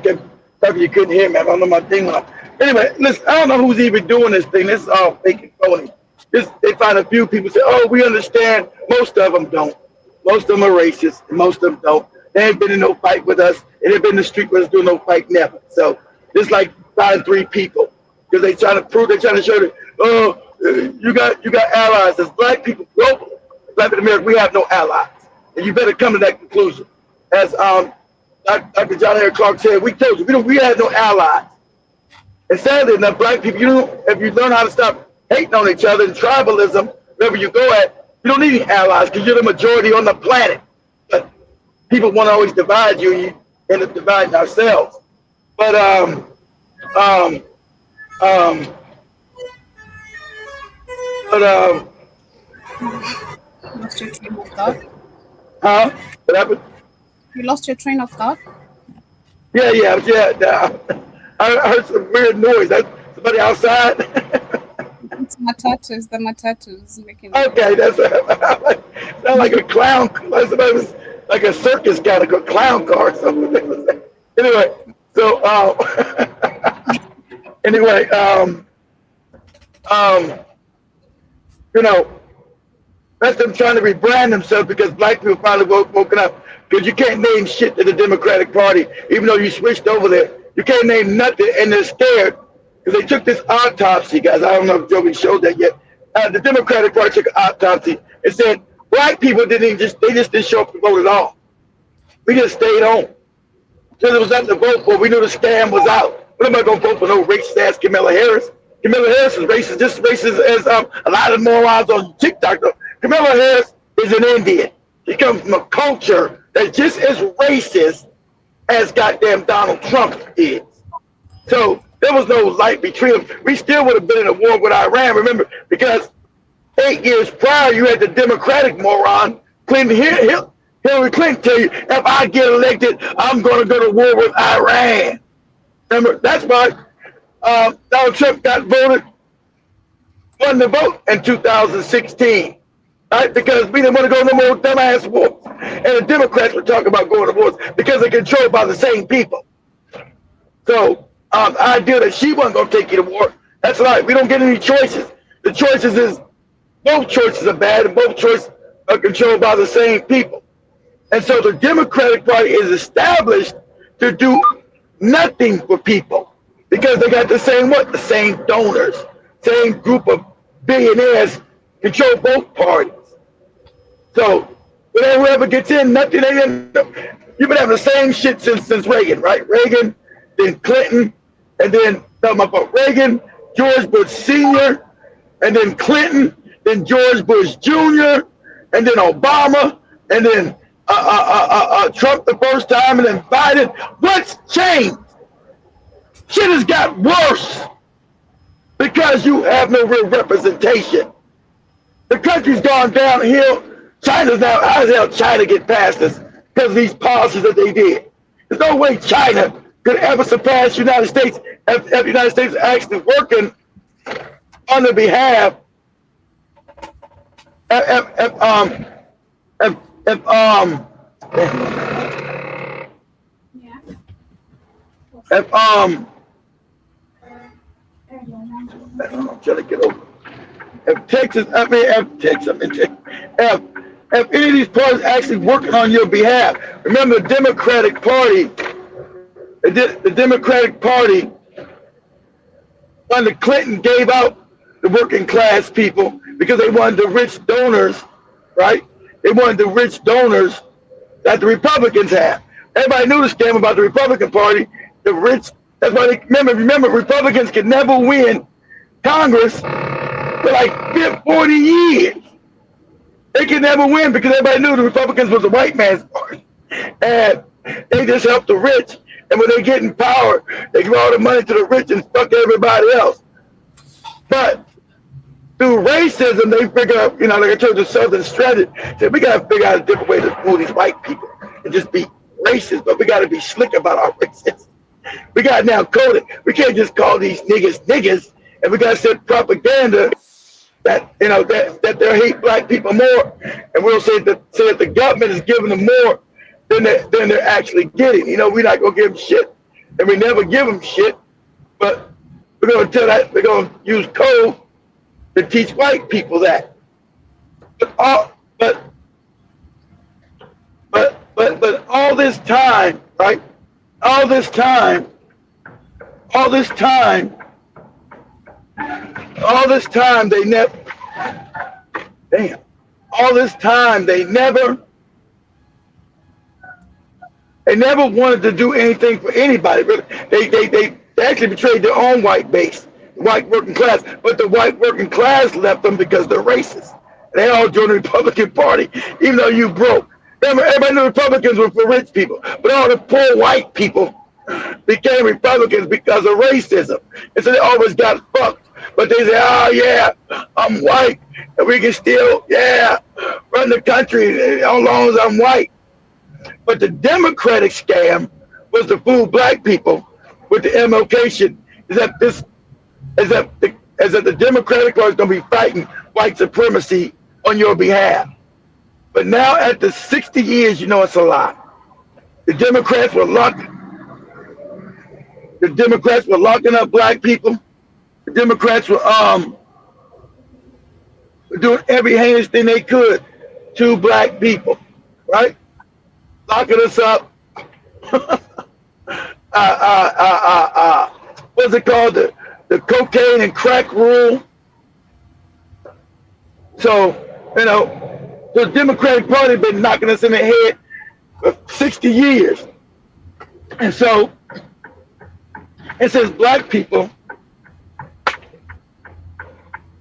probably you couldn't hear me. I don't know my thing on. Anyway, listen, I don't know who's even doing this thing. This is all fake and phony. They find a few people say, oh, we understand. Most of them don't. Most of them are racist, and most of them don't. They ain't been in no fight with us, and they've been in the street with us doing no fight never. So it's like finding three people because they trying to show that, oh, you got allies. As Black people, globally, Black in America, we have no allies, and you better come to that conclusion. As Dr. John Harry Clark said, we told you we have no allies. And sadly enough, Black people, if you learn how to stop hating on each other and tribalism, wherever you go at, you don't need any allies because you're the majority on the planet. But people want to always divide you, and you end up dividing ourselves. But Lost your train of thought. Huh? What happened? You lost your train of thought. Yeah. I heard some weird noise. That's somebody outside. It's matatus. The matatus making. Okay, that's sound like a clown. Somebody was like a circus guy, like a clown car or something. Anyway, so that's them trying to rebrand themselves because Black people finally woken up. Because you can't name shit to the Democratic Party, even though you switched over there. You can't name nothing, and they're scared because they took this autopsy, guys. I don't know if Joey showed that yet. The Democratic Party took an autopsy and said Black people they just didn't show up to vote at all. We just stayed home because it was nothing to vote for. We knew the scam was out. What am I going to vote for? No racist ass Kamala Harris. Kamala Harris is racist, just racist as a lot of morons on TikTok. Kamala Harris is an Indian. She comes from a culture that's just as racist as goddamn Donald Trump is. So there was no light between them. We still would have been in a war with Iran, remember, because 8 years prior, you had the Democratic moron, Hillary Clinton tell you, if I get elected, I'm going to go to war with Iran. Remember, that's why Donald Trump won the vote in 2016. Right? Because we didn't want to go no more dumbass wars. And the Democrats were talking about going to wars because they're controlled by the same people. So the idea that she wasn't going to take you to war, that's right. We don't get any choices. The choices is, both choices are bad and both choices are controlled by the same people. And so the Democratic Party is established to do nothing for people because they got the same donors, same group of billionaires control both parties. So whoever gets in, nothing. You've been having the same shit since Reagan, right? Reagan, then Clinton, and then Reagan, George Bush Sr., and then Clinton, then George Bush Jr., and then Obama, and then Trump the first time, and then Biden. What's changed? Shit has got worse because you have no real representation. The country's gone downhill. China's now, how the hell China get past this because of these policies that they did? There's no way China could ever surpass the United States if the United States is actually working on the behalf I'm trying to get over. If any of these parties actually working on your behalf, remember the Democratic Party, when the Clinton gave out the working class people because they wanted the rich donors, right? They wanted the rich donors that the Republicans have. Everybody knew the scam about the Republican Party. The rich, that's why they remember Republicans could never win Congress for like 40 years. They could never win because everybody knew the Republicans was a white man's party. And they just help the rich. And when they get in power, they give all the money to the rich and fuck everybody else. But through racism, they figure out, you know, like I told you, Southern strategy, said we got to figure out a different way to fool these white people and just be racist, but we got to be slick about our racism. We got to now code it. We can't just call these niggas, and we got to set propaganda that, you know, that they hate black people more, and we'll say that the government is giving them more than they're actually getting. You know, we're not going to give them shit, and we never give them shit, but we're going to tell that, we're going to use code to teach white people that. But all this time, right? All this time, they never, damn, all this time, they never wanted to do anything for anybody. They actually betrayed their own white base, the white working class, but the white working class left them because they're racist. They all joined the Republican Party, even though you broke. Remember, everybody knew Republicans were for rich people, but all the poor white people became Republicans because of racism. And so they always got fucked. But they say, oh yeah, I'm white, and we can still, yeah, run the country as long as I'm white. But the Democratic scam was to fool black people with the implication is that the Democratic Party is going to be fighting white supremacy on your behalf. But now after 60 years, you know it's a lie. The Democrats were locking up black people. The Democrats were doing every heinous thing they could to black people, right? Locking us up. What's it called? The cocaine and crack rule. So, you know, the Democratic Party has been knocking us in the head for 60 years. And so, it says black people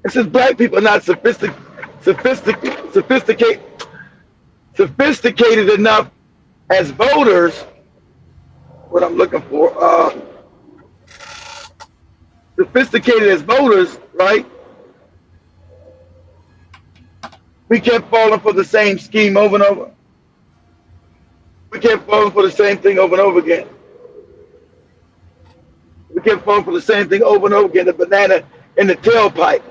are not sophisticated enough as voters. What I'm looking for, sophisticated as voters, right? We kept falling for the same scheme over and over. We kept falling for the same thing over and over again. We kept falling for the same thing over and over again, the banana in the tailpipe.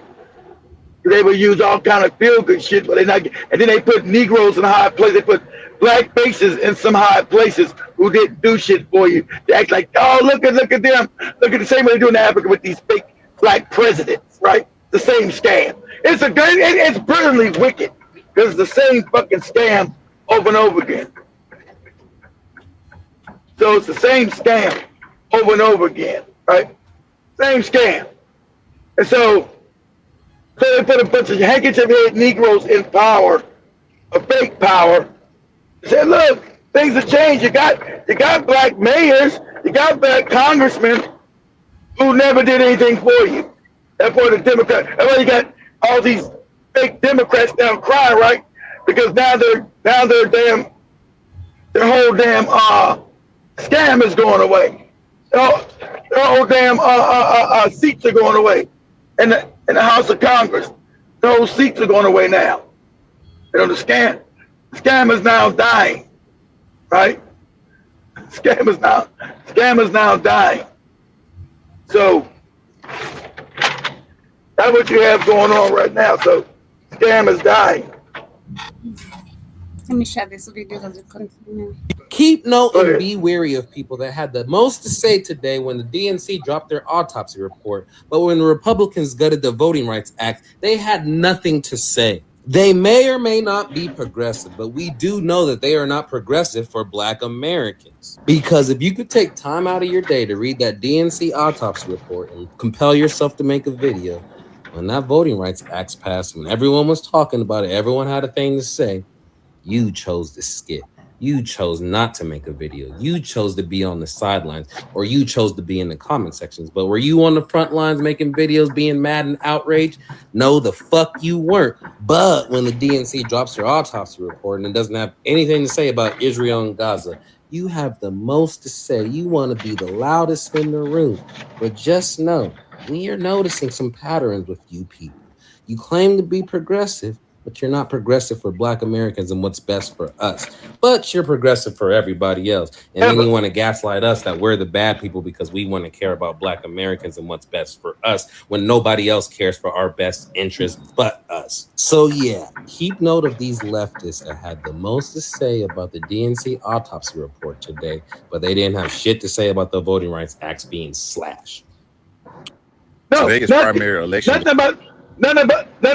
They would use all kind of feel-good shit, but and then they put Negroes in high places. They put black faces in some high places who didn't do shit for you. They act like, oh, look at them. Look at the same way they do in Africa with these fake black presidents, right? The same scam. It's brilliantly wicked because it's the same fucking scam over and over again. So it's the same scam over and over again, right? Same scam. And so they put a bunch of handkerchief-head Negroes in power, a fake power. They said, look, things have changed. You got black mayors, you got black congressmen who never did anything for you. That's for the Democrats. That's why you got all these fake Democrats down crying, right? Because now their whole damn scam is going away. Their whole damn seats are going away in the House of Congress. The whole seats are going away now. You know, the scam is now dying, right? Scam is now dying. So that's what you have going on right now. So scam is dying. Let me share this video as we continue. Keep note and be wary of people that had the most to say today when the DNC dropped their autopsy report, but when the Republicans gutted the Voting Rights Act, they had nothing to say. They may or may not be progressive, but we do know that they are not progressive for Black Americans. Because if you could take time out of your day to read that DNC autopsy report and compel yourself to make a video, When that Voting Rights Act passed, when everyone was talking about it, everyone had a thing to say, you chose to skip. You chose not to make a video. You chose to be on the sidelines, or you chose to be in the comment sections. But were you on the front lines making videos, being mad and outraged? No, the fuck you weren't. But when the DNC drops their autopsy report and it doesn't have anything to say about Israel and Gaza, you have the most to say. You want to be the loudest in the room. But just know, we are noticing some patterns with you people. You claim to be progressive, but you're not progressive for Black Americans and what's best for us. But you're progressive for everybody else. And then you want to gaslight us that we're the bad people because we want to care about Black Americans and what's best for us when nobody else cares for our best interests but us. So yeah, keep note of these leftists that had the most to say about the DNC autopsy report today, but they didn't have shit to say about the Voting Rights Act being slashed. No, today is primary election. None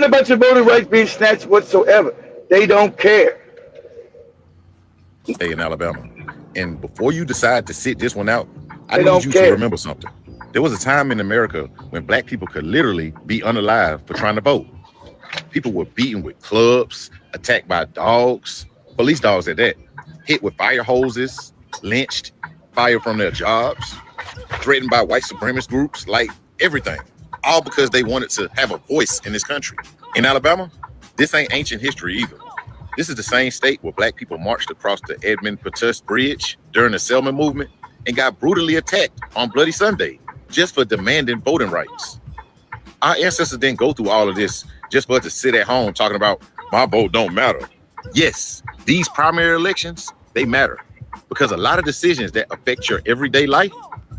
about your voting rights being snatched whatsoever. They don't care. In Alabama. And before you decide to sit this one out, I need you to remember something. There was a time in America when Black people could literally be unalive for trying to vote. People were beaten with clubs, attacked by dogs, police dogs at that, hit with fire hoses, lynched, fired from their jobs, threatened by white supremacist groups, like everything. All because they wanted to have a voice in this country. In Alabama, this ain't ancient history either. This is the same state where Black people marched across the Edmund Pettus Bridge during the Selma movement and got brutally attacked on Bloody Sunday just for demanding voting rights. Our ancestors didn't go through all of this just for us to sit at home talking about my vote don't matter. Yes, these primary elections, they matter because a lot of decisions that affect your everyday life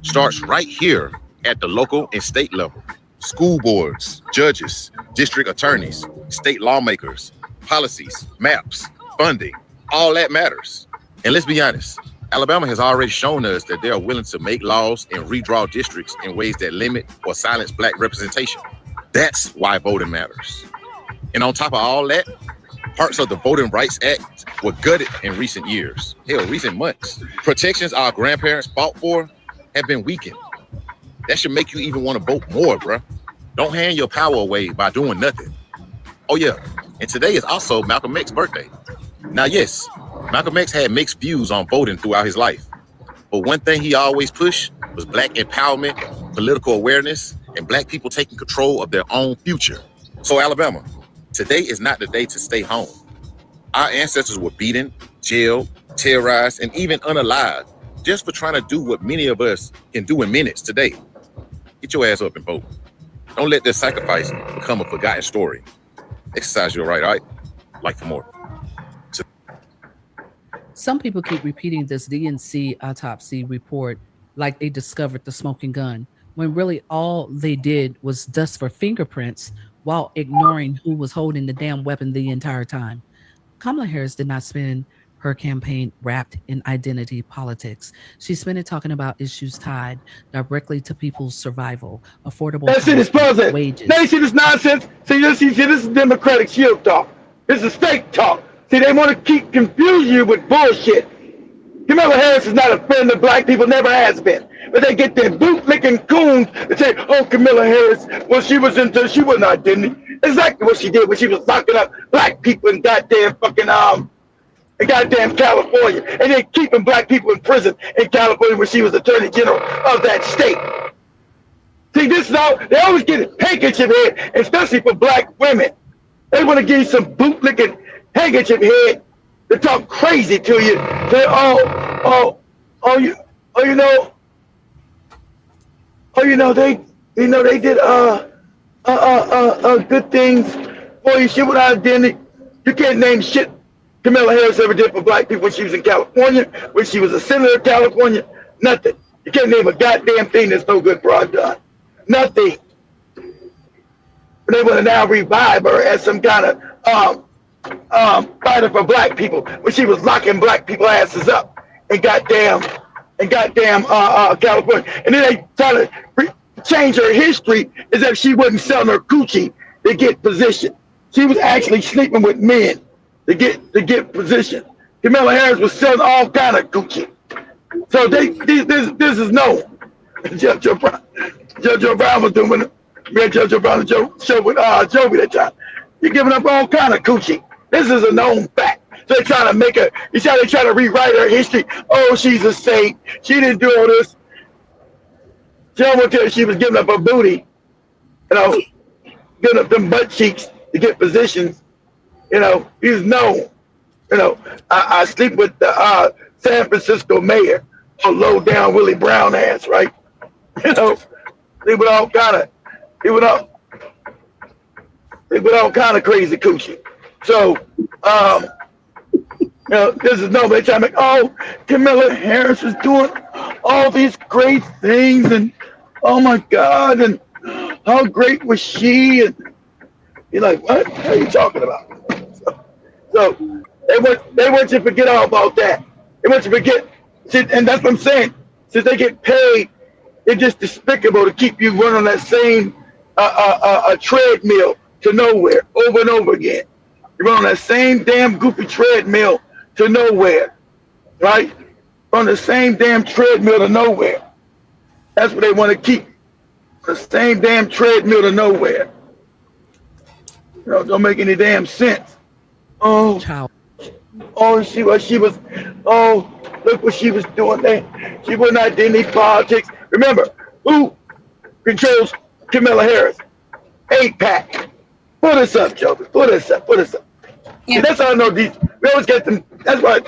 starts right here at the local and state level. School boards, judges, district attorneys, state lawmakers, policies, maps, funding, all that matters. And let's be honest, Alabama has already shown us that they are willing to make laws and redraw districts in ways that limit or silence Black representation. That's why voting matters. And on top of all that, parts of the Voting Rights Act were gutted in recent years, hell, recent months. Protections our grandparents fought for have been weakened. That should make you even want to vote more, bruh. Don't hand your power away by doing nothing. Oh yeah, and today is also Malcolm X's birthday. Now yes, Malcolm X had mixed views on voting throughout his life. But one thing he always pushed was Black empowerment, political awareness, and Black people taking control of their own future. So Alabama, today is not the day to stay home. Our ancestors were beaten, jailed, terrorized, and even unalived just for trying to do what many of us can do in minutes today. Get your ass up and vote. Don't let their sacrifice become a forgotten story. Exercise your right, all right? Like for more. Some people keep repeating this DNC autopsy report like they discovered the smoking gun, when really all they did was dust for fingerprints while ignoring who was holding the damn weapon the entire time. Kamala Harris did not spend her campaign wrapped in identity politics. She spent it talking about issues tied directly to people's survival, affordable wages. Now you see this nonsense? See, this is Democratic shield talk. This is fake talk. See, they want to keep confusing you with bullshit. Kamala Harris is not a friend of Black people, never has been. But they get their boot-licking coons that say, oh, Kamala Harris, well, she wasn't identity. Exactly what she did when she was locking up Black people in goddamn fucking in goddamn California, and then keeping Black people in prison in California when she was Attorney General of that state. See, this is all, they always get a handkerchief head, especially for Black women. They want to give you some bootlicking handkerchief head to talk crazy to you. Say, they did good things for you. Shit without identity. You can't name shit Kamala Harris ever did for Black people when she was in California, when she was a senator of California. Nothing. You can't name a goddamn thing that's no good for our done. Nothing. But they want to now revive her as some kind of fighter for Black people when she was locking Black people asses up in goddamn California. And then they try to change her history as if she wasn't selling her coochie to get position. She was actually sleeping with men to get position. Kamala Harris was selling all kind of coochie. So this is known. Judge O'Brien was doing Me and JoJo Brown show with Joby that time. You're giving up all kind of coochie. This is a known fact. So they're trying to make her. They trying to rewrite her history. Oh, she's a saint. She didn't do all this. She almost tell you she was giving up her booty. You know, giving up them butt cheeks to get positions. You know, he's known. You know, I sleep with the San Francisco mayor, a low down Willie Brown ass, right? You know, sleep with all kind of, sleep with all kind of crazy coochie. So, you know, this is nobody trying to make, oh, Kamala Harris is doing all these great things, and oh my God, and how great was she? And you're like, what? What are you talking about? So they want you to forget all about that. They want you to forget, and that's what I'm saying. Since they get paid, it's just despicable to keep you running on that same a treadmill to nowhere over and over again. You run on that same damn goofy treadmill to nowhere, right? On the same damn treadmill to nowhere. That's what they want to keep. The same damn treadmill to nowhere. You know, don't make any damn sense. Oh, she was. Oh, look what she was doing there. She was not in any politics. Remember, who controls Kamala Harris? AIPAC. Put us up, Joe. Put us up. Yeah. See, that's how I know these. We always get them. That's why,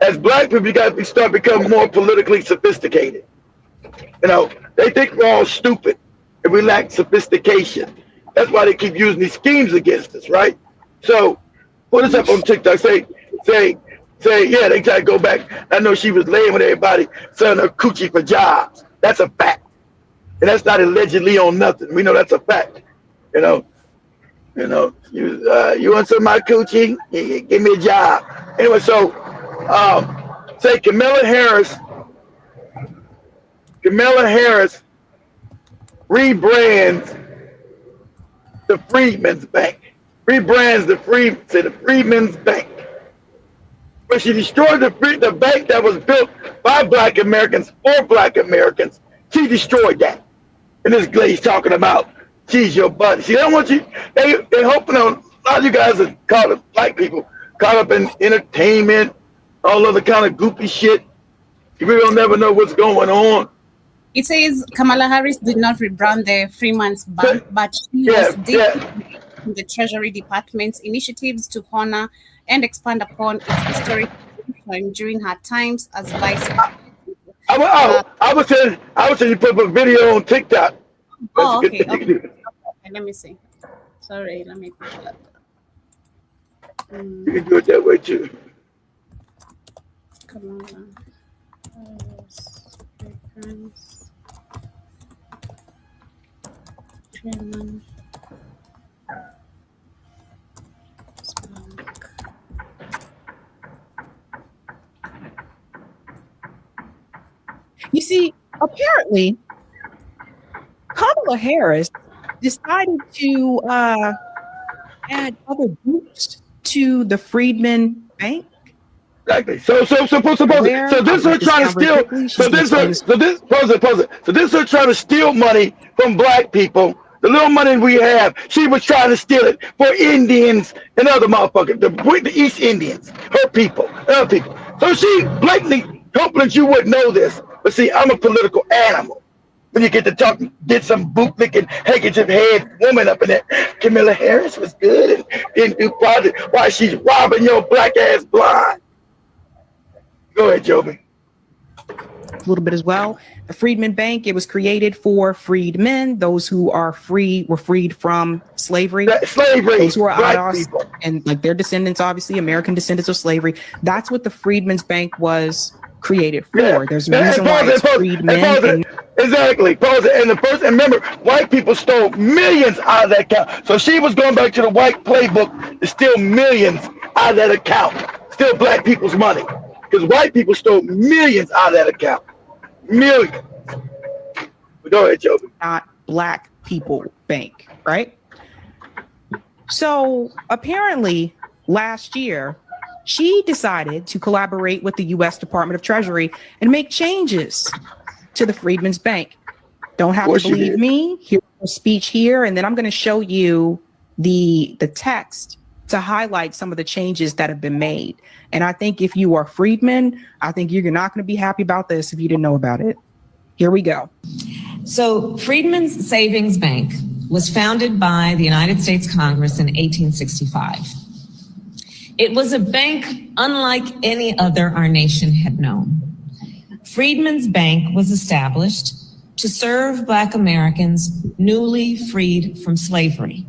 as black people, you got to start becoming more politically sophisticated. You know, they think we're all stupid and we lack sophistication. That's why they keep using these schemes against us, right? So, put us up on TikTok. Say, yeah, they try to go back. I know she was laying with everybody, selling her coochie for jobs. That's a fact. And that's not allegedly on nothing. We know that's a fact. You know, you want some of my coochie? Give me a job. Anyway, so say Kamala Harris rebrands the Freedmen's Bank. Rebrands the Freedmen's Bank. But she destroyed the bank that was built by black Americans for black Americans. She destroyed that. And this Glaze talking about she's your buddy. See, they don't want you. They hoping on a lot of you guys are caught up, black people, caught up in entertainment, all other kind of goofy shit. You really don't never know what's going on. It says Kamala Harris did not rebrand the Freeman's Bank, but she was deep in the Treasury Department's initiatives to honor and expand upon its historic tradition during her times as vice president. I was saying you put a video on TikTok. Oh, okay. Let me see. Sorry, let me pull up. You can do it that way too. Kamala Harris. You see, apparently, Kamala Harris decided to add other groups to the Freedmen Bank. Exactly. So this is her trying to steal. So this is her trying to steal money from black people. The little money we have, she was trying to steal it for Indians and other motherfuckers, the East Indians, her people, other people. So she blatantly, hoping that you wouldn't know this, but see, I'm a political animal. When you get to talk, get some bootlicking, handkerchief head woman up in there. Kamala Harris was good and didn't do project. Why she's robbing your black ass blind. Go ahead, Joby. A little bit as well. The Freedmen Bank, it was created for freedmen, those who are free, were freed from slavery. Those who are outlaws and like their descendants, obviously American descendants of slavery. That's what the Freedmen's Bank was created for. Yeah. There's a reason why it's freedmen. Exactly. And remember, white people stole millions out of that account. So she was going back to the white playbook to steal millions out of that account. Steal black people's money. Because white people stole millions out of that account. Millions. Go ahead, Joby. Not black people bank, right? So apparently last year, she decided to collaborate with the U.S. Department of Treasury and make changes to the Freedmen's Bank. Don't have to believe me. Here's her speech here, and then I'm going to show you the text to highlight some of the changes that have been made. And I think if you are freedmen, I think you're not going to be happy about this if you didn't know about it. Here we go. So Freedmen's Savings Bank was founded by the United States Congress in 1865. It was a bank unlike any other our nation had known. Freedmen's Bank was established to serve Black Americans newly freed from slavery.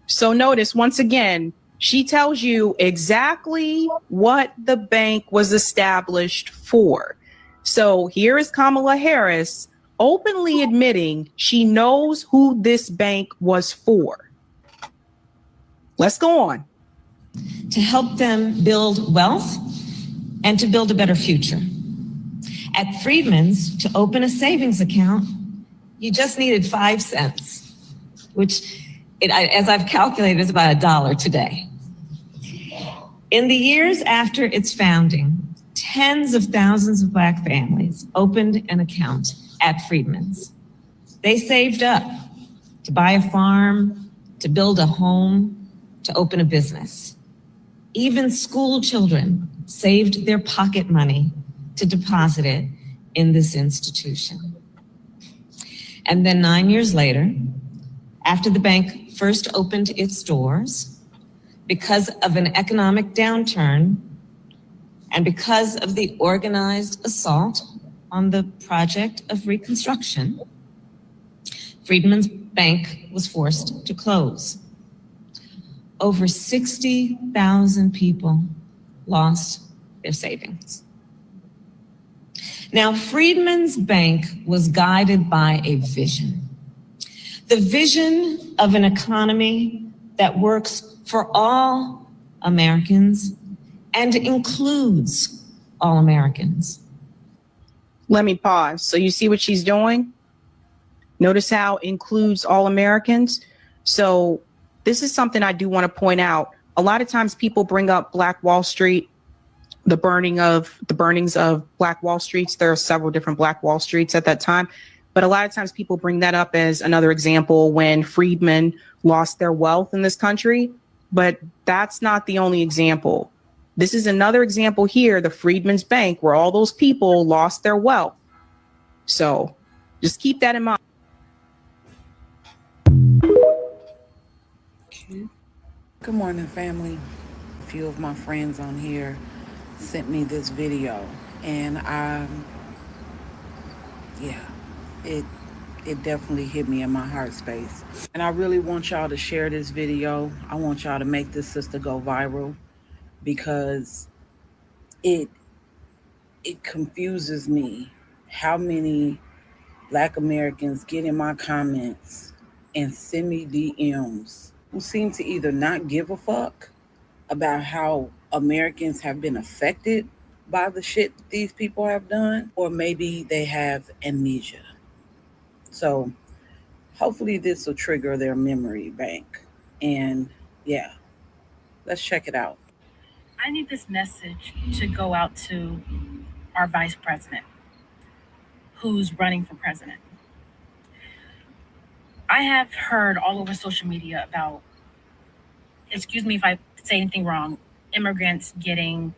So notice, once again, she tells you exactly what the bank was established for. So here is Kamala Harris openly admitting she knows who this bank was for. Let's go on. To help them build wealth and to build a better future. At Freedmen's, to open a savings account, you just needed 5 cents, which, as I've calculated, is about $1 today. In the years after its founding, tens of thousands of Black families opened an account at Freedmen's. They saved up to buy a farm, to build a home, to open a business. Even school children saved their pocket money to deposit it in this institution. And then 9 years later, after the bank first opened its doors, because of an economic downturn and because of the organized assault on the project of Reconstruction, Freedmen's Bank was forced to close. Over 60,000 people lost their savings. Now, Freedmen's Bank was guided by a vision. The vision of an economy that works for all Americans and includes all Americans. Let me pause. So you see what she's doing? Notice how includes all Americans. So this is something I do want to point out. A lot of times people bring up Black Wall Street, the burnings of Black Wall Streets. There are several different Black Wall Streets at that time. But a lot of times people bring that up as another example when freedmen lost their wealth in this country. But that's not the only example. This is another example here, the Freedmen's Bank, where all those people lost their wealth. So just keep that in mind. Good morning, family. A few of my friends on here sent me this video, and it definitely hit me in my heart space. And I really want y'all to share this video. I want y'all to make this sister go viral, because it confuses me how many Black Americans get in my comments and send me DMs who seem to either not give a fuck about how Americans have been affected by the shit that these people have done, or maybe they have amnesia. So hopefully this will trigger their memory bank. And yeah, let's check it out. I need this message to go out to our vice president who's running for president. I have heard all over social media about, excuse me if I say anything wrong, immigrants getting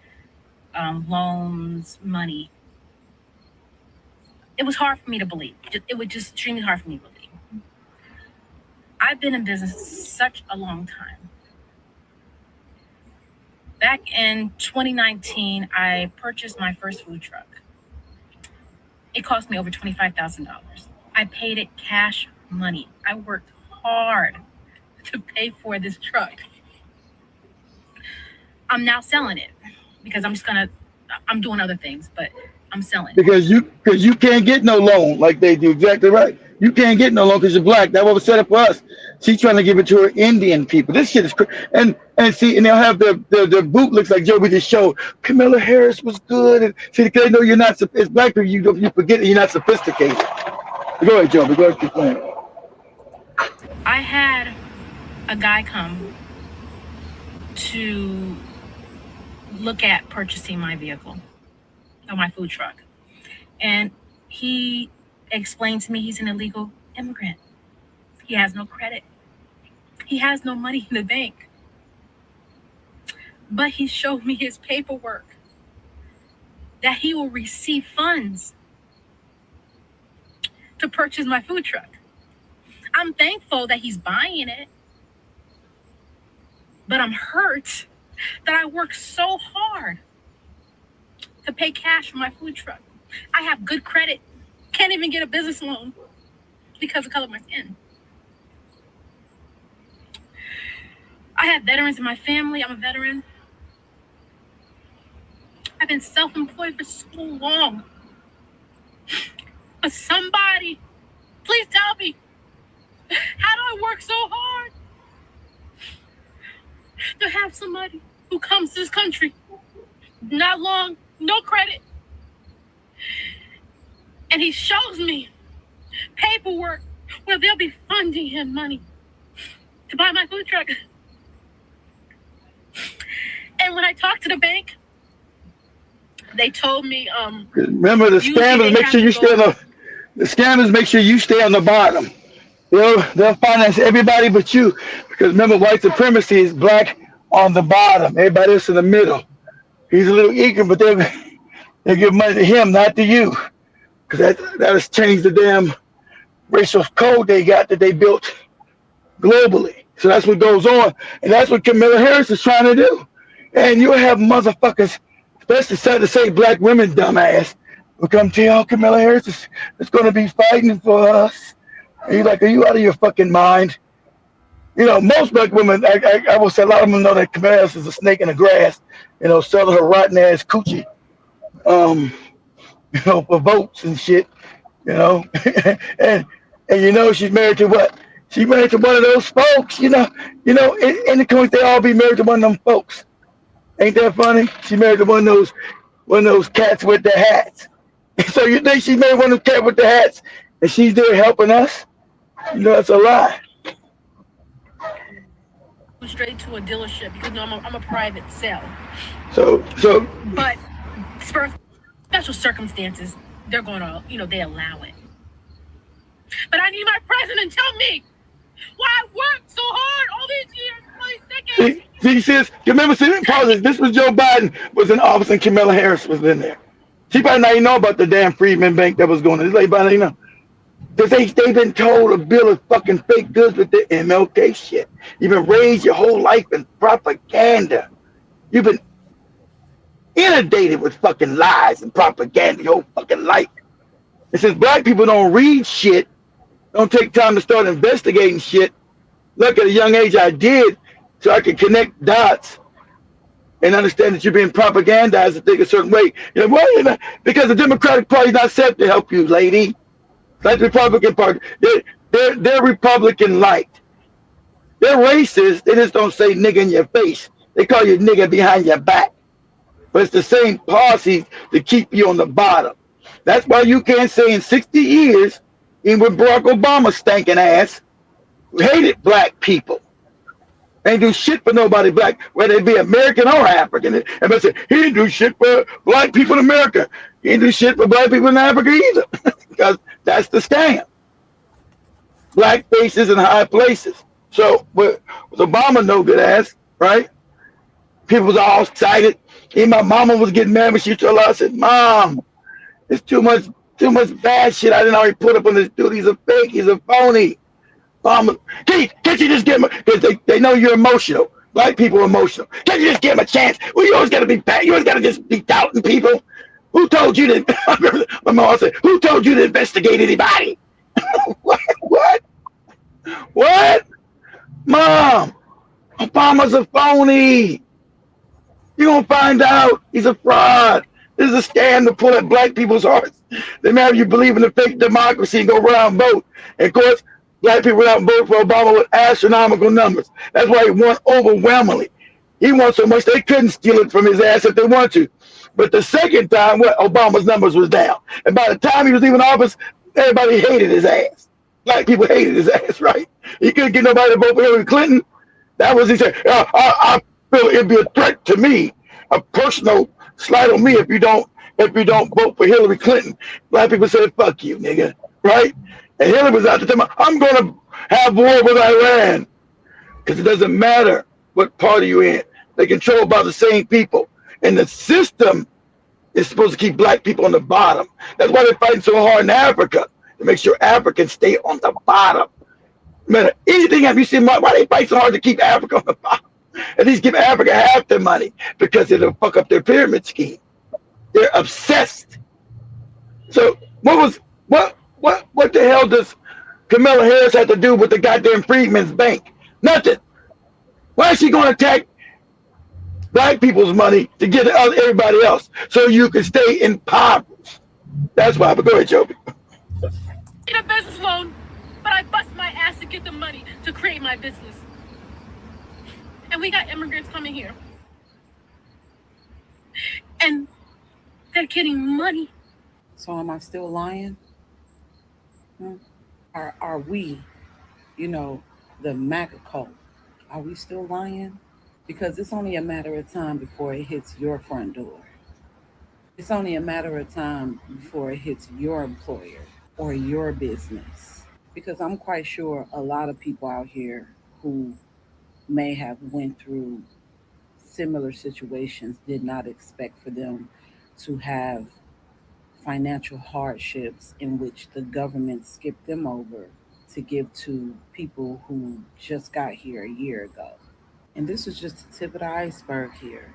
loans, money. It was hard for me to believe. It was just extremely hard for me to believe. I've been in business such a long time. Back in 2019, I purchased my first food truck. It cost me over $25,000. I paid it cash money. I worked hard to pay for this truck. I'm now selling it because I'm doing other things, but I'm selling. Because you can't get no loan like they do. Exactly right. You can't get no loan because you're Black. That was set up for us. She's trying to give it to her Indian people. This shit is and see, and they'll have the boot looks like Joe. We just showed Kamala Harris was good, and see, because they know you're not. It's Black people. You forget that you're not sophisticated. Go ahead, Joe. Go ahead, keep playing. I had a guy come to look at purchasing my vehicle or my food truck, and he explained to me he's an illegal immigrant. He has no credit. He has no money in the bank. But he showed me his paperwork that he will receive funds to purchase my food truck. I'm thankful that he's buying it, but I'm hurt that I worked so hard to pay cash for my food truck. I have good credit, can't even get a business loan because of the color of my skin. I have veterans in my family. I'm a veteran. I've been self-employed for so long. But somebody, please tell me, how do I work so hard to have somebody who comes to this country, not long, no credit, and he shows me paperwork where they'll be funding him money to buy my food truck. And when I talked to the bank, they told me, remember the scammers make sure you stay on the scammers make sure you stay on the bottom. They'll finance everybody but you, because remember, white supremacy is black on the bottom, everybody else in the middle. He's a little eager, but they give money to him, not to you, because that has changed the damn racial code they got that they built globally. So that's what goes on, and that's what Kamala Harris is trying to do. And you'll have motherfuckers, especially sad to say, black women, dumbass, will come to you, oh, Kamala Harris is going to be fighting for us. And you're like, are you out of your fucking mind? You know, most black women, I will say a lot of them know that Kamala Harris is a snake in the grass, you know, selling her rotten ass coochie, you know, for votes and shit, you know. and you know, she's married to what? She's married to one of those folks, you know, in the comics, they all be married to one of them folks. Ain't that funny? She married to one of those cats with the hats. So you think she married one of those cats with the hats and she's there helping us? You know, that's a lie. Straight to a dealership because I'm a private sale. So. But for special circumstances, they're going to, they allow it. But I need my president to tell me why I worked so hard all these years, all these decades. See, sis, remember, this was Joe Biden was in office and Kamala Harris was in there. She probably not even know about the damn Freedman Bank that was going on. This lady probably not even know. Because they've been told to build a fucking fake goods with the MLK shit. You've been raised your whole life in propaganda. You've been inundated with fucking lies and propaganda your whole fucking life. And since black people don't read shit, don't take time to start investigating shit, look, at a young age I did, so I could connect dots and understand that you're being propagandized to think a certain way. You know, well, because the Democratic Party is not set to help you, lady. Like the Republican Party, they're Republican light. They're racist. They just don't say nigga in your face. They call you nigga behind your back. But it's the same policy to keep you on the bottom. That's why you can't say in 60 years, even with Barack Obama's stinking ass, hated black people. Ain't do shit for nobody black, whether it be American or African. And I say, he didn't do shit for black people in America. He didn't do shit for black people in Africa either. Because that's the scam. Black faces in high places. So with Obama, no good ass, right? People was all excited. Even my mama was getting mad when she told us, I said, Mom, it's too much bad shit I didn't already put up on this dude. He's a fake, he's a phony. Can't you just give him, because they know you're emotional. Black people are emotional. Can't you just give him a chance? Well, you always got to be bad. You always got to just be doubting people. Who told you to, my mom said, who told you to investigate anybody? What? Mom, Obama's a phony. You're going to find out he's a fraud. This is a scam to pull at black people's hearts. They have you believe in the fake democracy and go around and vote. And of course, black people went out and voted for Obama with astronomical numbers. That's why he won overwhelmingly. He won so much they couldn't steal it from his ass if they wanted to. But the second time, Obama's numbers was down. And by the time he was leaving office, everybody hated his ass. Black people hated his ass, right? He couldn't get nobody to vote for Hillary Clinton. That was, he said, I feel it'd be a threat to me, a personal slight on me if you don't vote for Hillary Clinton. Black people said, fuck you, nigga, right? And Hillary was out there telling me, I'm going to have war with Iran because it doesn't matter what party you're in. They're controlled by the same people. And the system is supposed to keep black people on the bottom. That's why they're fighting so hard in Africa, to make sure Africans stay on the bottom. No matter anything, have you seen why they fight so hard to keep Africa on the bottom? At least give Africa half their money because it'll fuck up their pyramid scheme. They're obsessed. So what the hell does Kamala Harris have to do with the goddamn Freedmen's Bank? Nothing. Why is she going to attack black people's money to get everybody else so you can stay impoverished? That's why. But go ahead, Joby. Get a business loan, but I bust my ass to get the money to create my business. And we got immigrants coming here. And they're getting money. So am I still lying? Are we, the MAGA cult, are we still lying? Because it's only a matter of time before it hits your front door. It's only a matter of time before it hits your employer or your business. Because I'm quite sure a lot of people out here who may have went through similar situations did not expect for them to have financial hardships in which the government skipped them over to give to people who just got here a year ago. And this is just the tip of the iceberg here,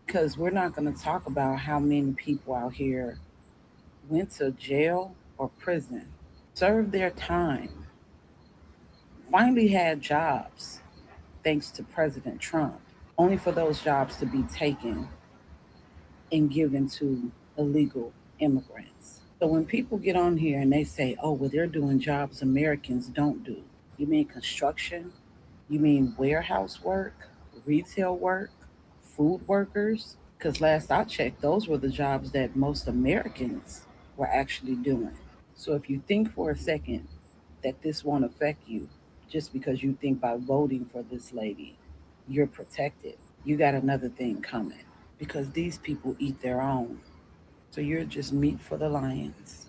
because we're not going to talk about how many people out here went to jail or prison, served their time, finally had jobs thanks to President Trump, only for those jobs to be taken and given to illegal immigrants. So when people get on here and they say, oh, well, they're doing jobs Americans don't do. You mean construction? You mean warehouse work, retail work, food workers? Because last I checked, those were the jobs that most Americans were actually doing. So if you think for a second that this won't affect you just because you think by voting for this lady, you're protected, you got another thing coming, because these people eat their own. So you're just meat for the lions.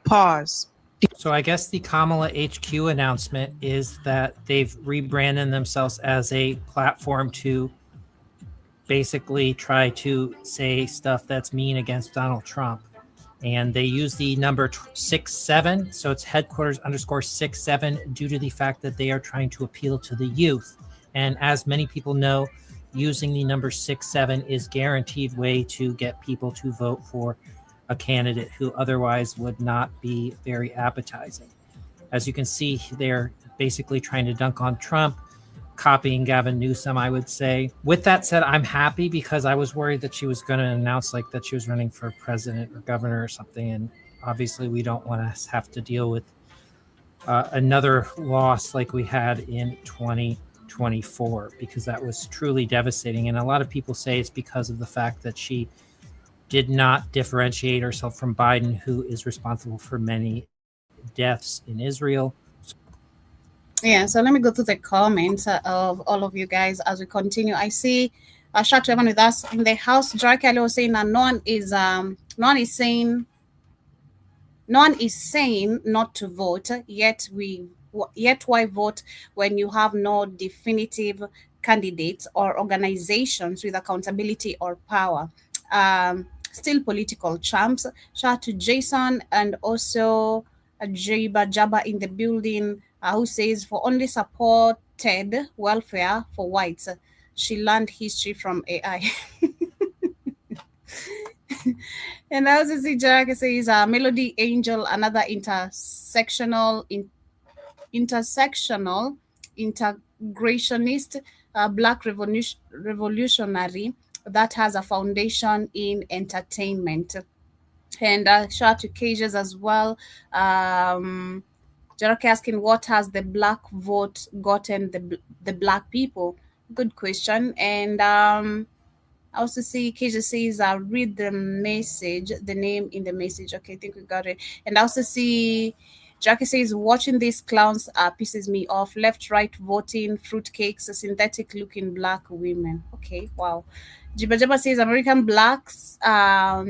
Pause. So I guess the Kamala HQ announcement is that they've rebranded themselves as a platform to basically try to say stuff that's mean against Donald Trump. And they use the number 67, so it's headquarters _67, due to the fact that they are trying to appeal to the youth. And as many people know, using the number 67 is guaranteed way to get people to vote for a candidate who otherwise would not be very appetizing. As you can see, they're basically trying to dunk on Trump, copying Gavin Newsom, I would say. With that said, I'm happy because I was worried that she was going to announce like that she was running for president or governor or something. And obviously we don't want to have to deal with another loss like we had in 2024, because that was truly devastating. And a lot of people say it's because of the fact that she did not differentiate herself from Biden, who is responsible for many deaths in Israel. Yeah, so let me go to the comments of all of you guys as we continue. I see shout to everyone with us in the house. Drake was saying that no one is saying not to vote, yet why vote when you have no definitive candidates or organizations with accountability or power? Still political champs. Shout out to Jason and also Jaba Jaba in the building, who says for only supported welfare for whites. She learned history from AI. And I also see Jaraka says Melody Angel, another integrationist, black revolutionary that has a foundation in entertainment. And shout out to Cages as well. Jaraka asking, what has the black vote gotten the black people? Good question. And I also see Keisha says, read the message, the name in the message. Okay, I think we got it. And I also see Jackie says, watching these clowns pisses me off. Left, right voting, fruitcakes, synthetic looking black women. Okay, wow. Jibba says, American blacks are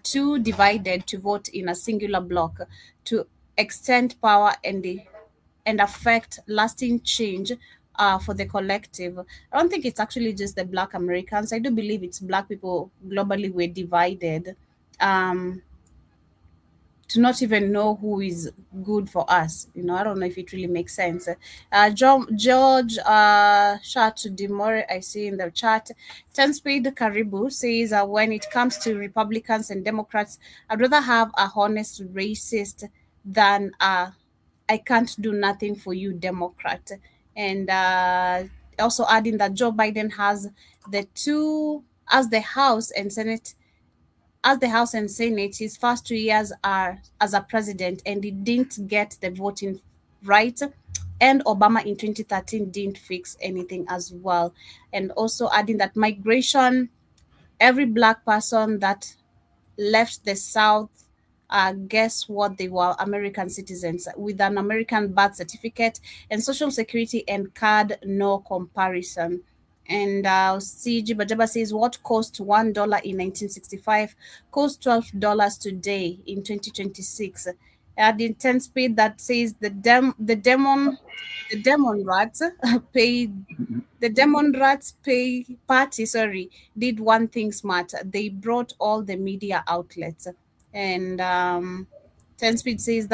too divided to vote in a singular bloc to extend power and affect lasting change for the collective. I don't think it's actually just the Black Americans. I do believe it's Black people globally were divided to not even know who is good for us. I don't know if it really makes sense. George Shat Demore, I see in the chat. 10 Speed Karibu says, when it comes to Republicans and Democrats, I'd rather have a honest racist than I can't do nothing for you, Democrat. And also adding that Joe Biden has the House and Senate. As the House and Senate, his first 2 years are as a president, and he didn't get the voting right. And Obama in 2013 didn't fix anything as well. And also adding that migration, every Black person that left the South, guess what? They were American citizens with an American birth certificate and social security and card, no comparison. And see, Jibba says, what cost $1 in 1965 costs $12 today in 2026. The 10 Speed that says the demon rats paid. The Demon Rats Party, did one thing smart. They brought all the media outlets, and 10 Speed says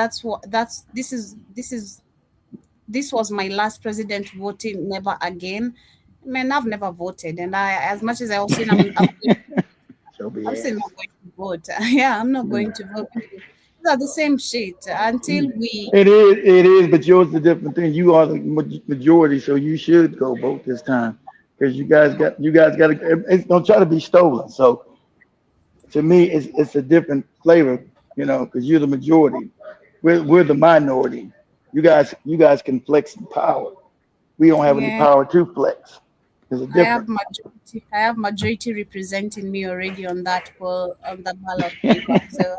this was my last president voting, never again. Man, I've never voted, and as much as I also I'm still not going to vote. Yeah, I'm not going to vote. These are the same shit until we. It is, but yours is a different thing. You are the majority, so you should go vote this time because you guys got to. Don't try to be stolen. So, to me, it's a different flavor, because you're the majority. We're the minority. You guys can flex in power. We don't have any power to flex. I have majority representing me already on that ballot paper. So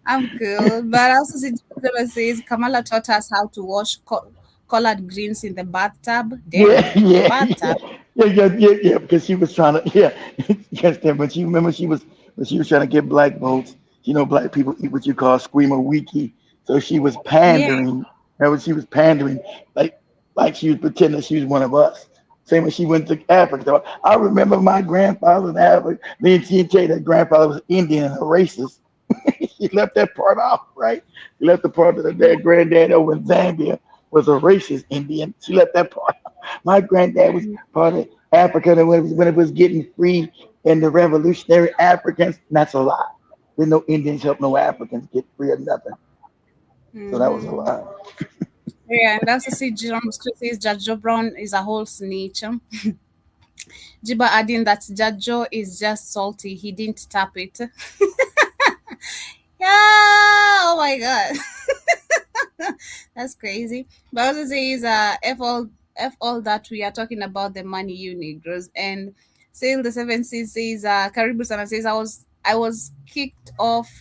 I'm cool. But also says Kamala taught us how to wash collard greens in the bathtub. Yeah. Because she was trying to, yes, but she remember she was trying to get black votes. Black people eat what you call screamer wiki. So she was pandering. She was pandering, like she was pretending she was one of us. Same when she went to Africa. I remember my grandfather in Africa. Me and TNT, that grandfather was Indian and a racist. He left that part off, right? He left the part that their granddad over in Zambia was a racist Indian. She left that part. My granddad was part of Africa when it was getting free and the revolutionary Africans. That's a lie. There's no Indians help no Africans get free or nothing. So that was a lie. Yeah, and also see Jerome says Judge Joe Brown is a whole snitch. Jiba adding that Judge Joe is just salty. He didn't tap it. Yeah, oh my god. That's crazy. But also says F all that we are talking about the money, you Negroes. And Sail the 7 says Caribou Sana says I was kicked off.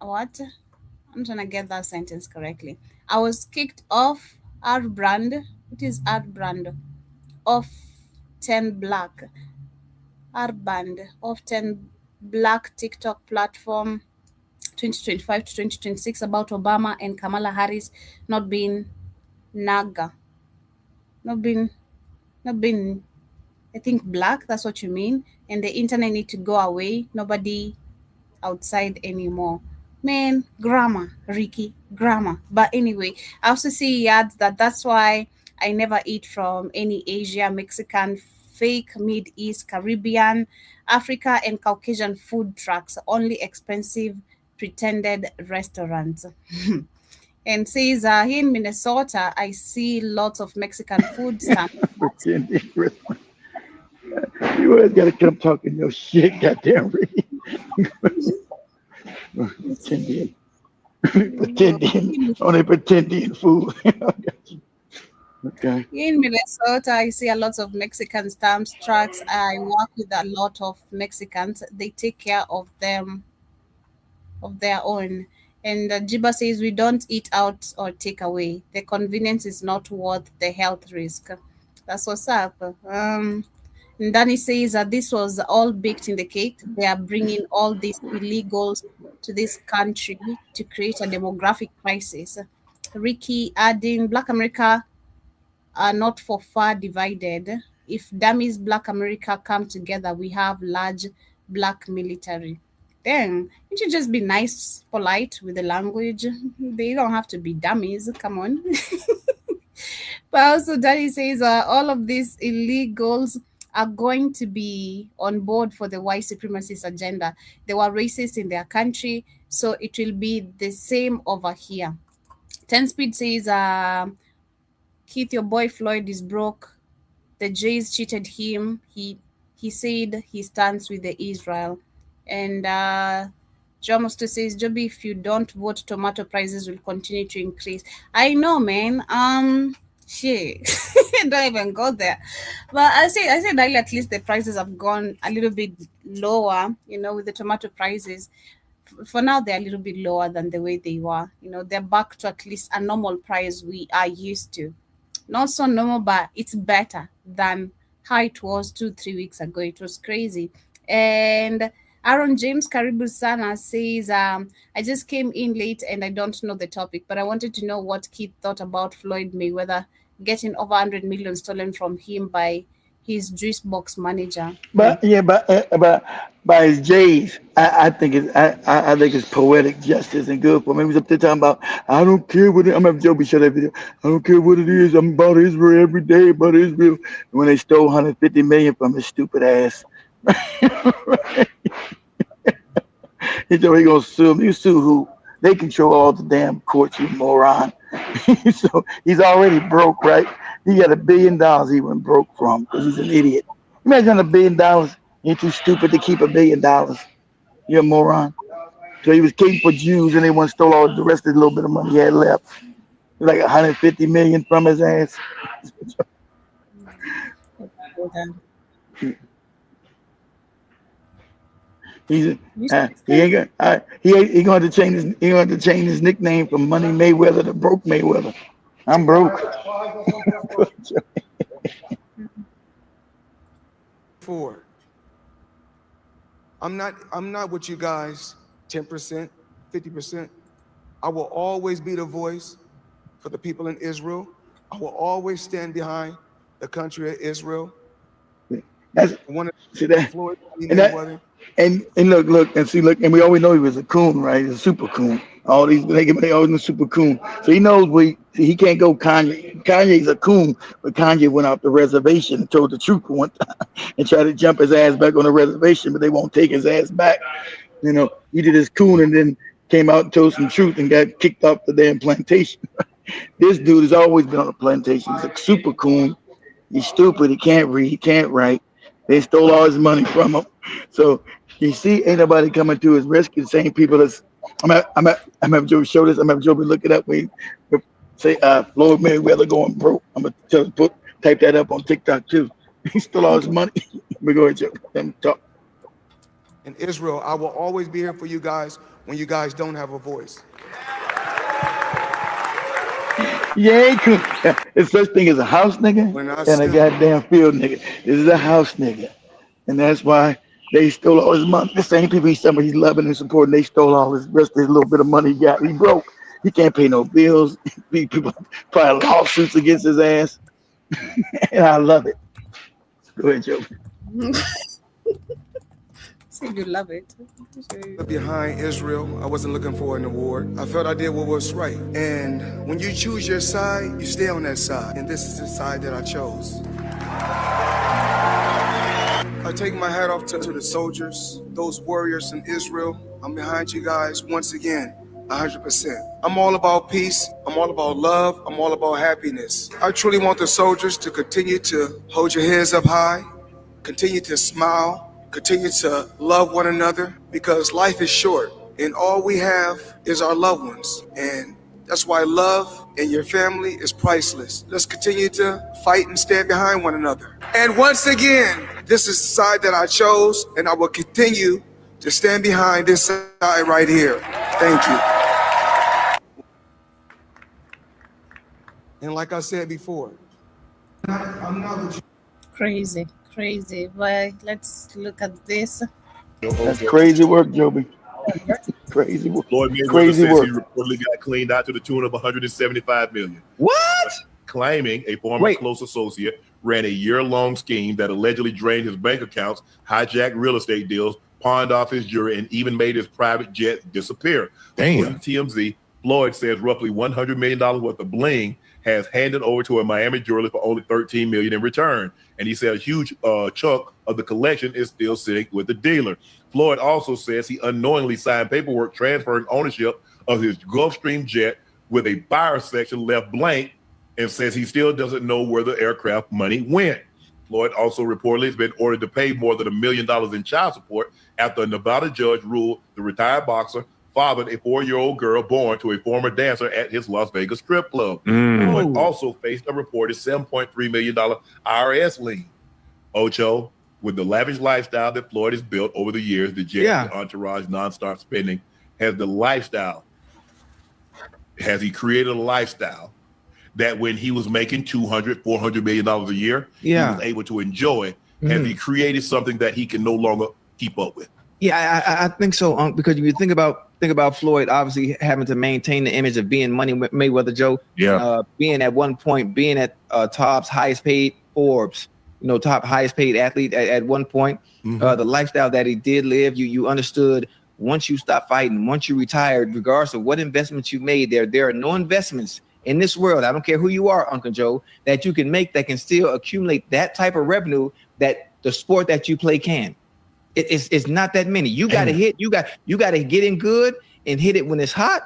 What? I'm trying to get that sentence correctly. I was kicked off our brand. It is our brand of 10 black. Our band of 10 black TikTok platform 2025 to 2026 about Obama and Kamala Harris not being NAGA. Not being I think black, that's what you mean. And the internet need to go away. Nobody outside anymore. Man, grammar, Ricky, grammar. But anyway, I also see he adds that's why I never eat from any Asia, Mexican, fake, Mid East, Caribbean, Africa, and Caucasian food trucks, only expensive pretended restaurants. And says here in Minnesota, I see lots of Mexican food stands. You always gotta come talking your shit, goddamn Ricky. Pretending, only pretending food. Okay. In Minnesota, I see a lot of Mexican stamps trucks. I work with a lot of Mexicans. They take care of them, of their own. And Jiba says we don't eat out or take away. The convenience is not worth the health risk. That's what's up. And Danny says that this was all baked in the cake. They are bringing all these illegals to this country to create a demographic crisis. Ricky adding, Black America are not for far divided. If dummies Black America come together, we have large Black military. Then you should just be nice, polite with the language. They don't have to be dummies. Come on. But also, Daddy says all of these illegals are going to be on board for the white supremacist agenda. They were racist in their country, so it will be the same over here. 10 Speed says, Keith, your boy Floyd is broke. The Jays cheated him. He said he stands with the Israel. And John Musto says, Joby, if you don't vote, tomato prices will continue to increase. I know, man. Shit. Don't even go there. But I said earlier, at least the prices have gone a little bit lower, with the tomato prices. For now, they're a little bit lower than the way they were. They're back to at least a normal price we are used to. Not so normal, but it's better than how it was 2-3 weeks ago. It was crazy. And Aaron James Karibu Sana says, I just came in late and I don't know the topic, but I wanted to know what Keith thought about Floyd Mayweather getting over 100 million stolen from him by his juice box manager. But yeah, but by his J's, I think I think it's poetic justice and good for him. He was up there talking about I don't care what I'm having Joby show that video. I don't care what it is. I'm about Israel every day, about Israel. When they stole 150 million from his stupid ass. He said he gonna sue him. You sue who? They control all the damn courts, you moron. So he's already broke, right? He got $1 billion he went broke from because he's an idiot. Imagine $1 billion. You're too stupid to keep $1 billion. You're a moron. So he was king for Jews and they once stole all the rest of the little bit of money he had left. It was like 150 million from his ass. He ain't gonna he going to change his nickname from Money Mayweather to Broke Mayweather. I'm broke. I'm not with you guys 10%, 50%. I will always be the voice for the people in Israel. I will always stand behind the country of Israel. See that? And look, and we always know he was a coon, right? He's a super coon. All these they always know super coon. So he knows he can't go Kanye. Kanye's a coon, but Kanye went off the reservation and told the truth one time and tried to jump his ass back on the reservation, but they won't take his ass back. He did his coon and then came out and told some truth and got kicked off the damn plantation. This dude has always been on the plantation. He's a super coon. He's stupid. He can't read. He can't write. They stole all his money from him. So you see, ain't nobody coming to his rescue. The same people that's I'm having Joe show this. I'm having Joe look it up. We say Floyd Mayweather going broke. I'm gonna type that up on TikTok too. He stole all his money. We go ahead, Joe. Let me talk. In Israel, I will always be here for you guys when you guys don't have a voice. Yeah, there's such thing as a house nigga and a goddamn field nigga. This is a house nigga. And that's why they stole all his money. The same people he's loving and supporting, they stole all his rest of his little bit of money he got. He broke. He can't pay no bills. People file lawsuits against his ass. And I love it. Go ahead, Joe. You love it. Behind Israel, I wasn't looking for an award. I felt I did what was right. And when you choose your side, you stay on that side. And this is the side that I chose. I take my hat off to the soldiers, those warriors in Israel. I'm behind you guys once again, 100%. I'm all about peace. I'm all about love. I'm all about happiness. I truly want the soldiers to continue to hold your heads up high, continue to smile, continue to love one another, because life is short and all we have is our loved ones. And That's why love in your family is priceless. Let's continue to fight and stand behind one another. And once again, this is the side that I chose, and I will continue to stand behind this side right here. Thank you. And like I said before, I'm not with you. Crazy, crazy. But let's look at this. That's crazy work, Joby. Crazy work. Floyd Mayweather Crazy says work. he reportedly got cleaned out to the tune of $175 million. What? Claiming a former close associate ran a year-long scheme that allegedly drained his bank accounts, hijacked real estate deals, pawned off his jewelry, and even made his private jet disappear. Damn. According to TMZ, Floyd says roughly $100 million worth of bling has handed over to a Miami jeweler for only $13 million in return. And he said a huge chunk of the collection is still sitting with the dealer. Floyd also says he unknowingly signed paperwork transferring ownership of his Gulfstream jet with a buyer section left blank, and says he still doesn't know where the aircraft money went. Floyd also reportedly has been ordered to pay more than $1 million in child support after a Nevada judge ruled the retired boxer fathered a 4-year-old girl born to a former dancer at his Las Vegas strip club. Floyd also faced a reported $7.3 million IRS lien. Ocho, with the lavish lifestyle that Floyd has built over the years, the jet and entourage nonstop spending, has he created a lifestyle that when he was making $200-400 million a year, he was able to enjoy? Has he created something that he can no longer keep up with? Yeah, I think so, because if you think about Floyd obviously having to maintain the image of being Money Mayweather Joe, being at one point, being at Top's highest paid Forbes, top highest paid athlete at one point, the lifestyle that he did live, you understood once you stop fighting, once you retired, regardless of what investments you made, there are no investments in this world, I don't care who you are, Uncle Joe, that you can make that can still accumulate that type of revenue that the sport that you play can. It's not that many. You got to hit. You got to get in good and hit it when it's hot,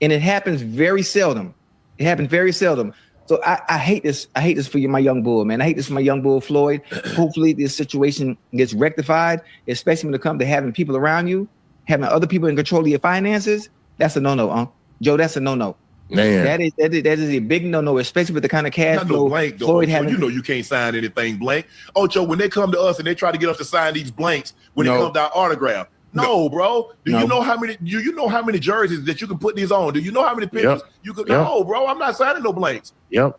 and it happens very seldom. It happens very seldom. So I hate this. I hate this for you, my young bull, man. I hate this for my young bull, Floyd. Hopefully, this situation gets rectified, especially when it comes to having people around you, having other people in control of your finances. That's a no-no, Joe. That's a no-no. Man, that is a big no-no, especially with the kind of cash flow blank, Floyd having. You know you can't sign anything blank. Ocho, when they come to us and they try to get us to sign these blanks when it comes to our autograph, bro. Do you know how many jerseys that you can put these on? Do you know how many pictures you could? No, bro. I'm not signing no blanks. Look,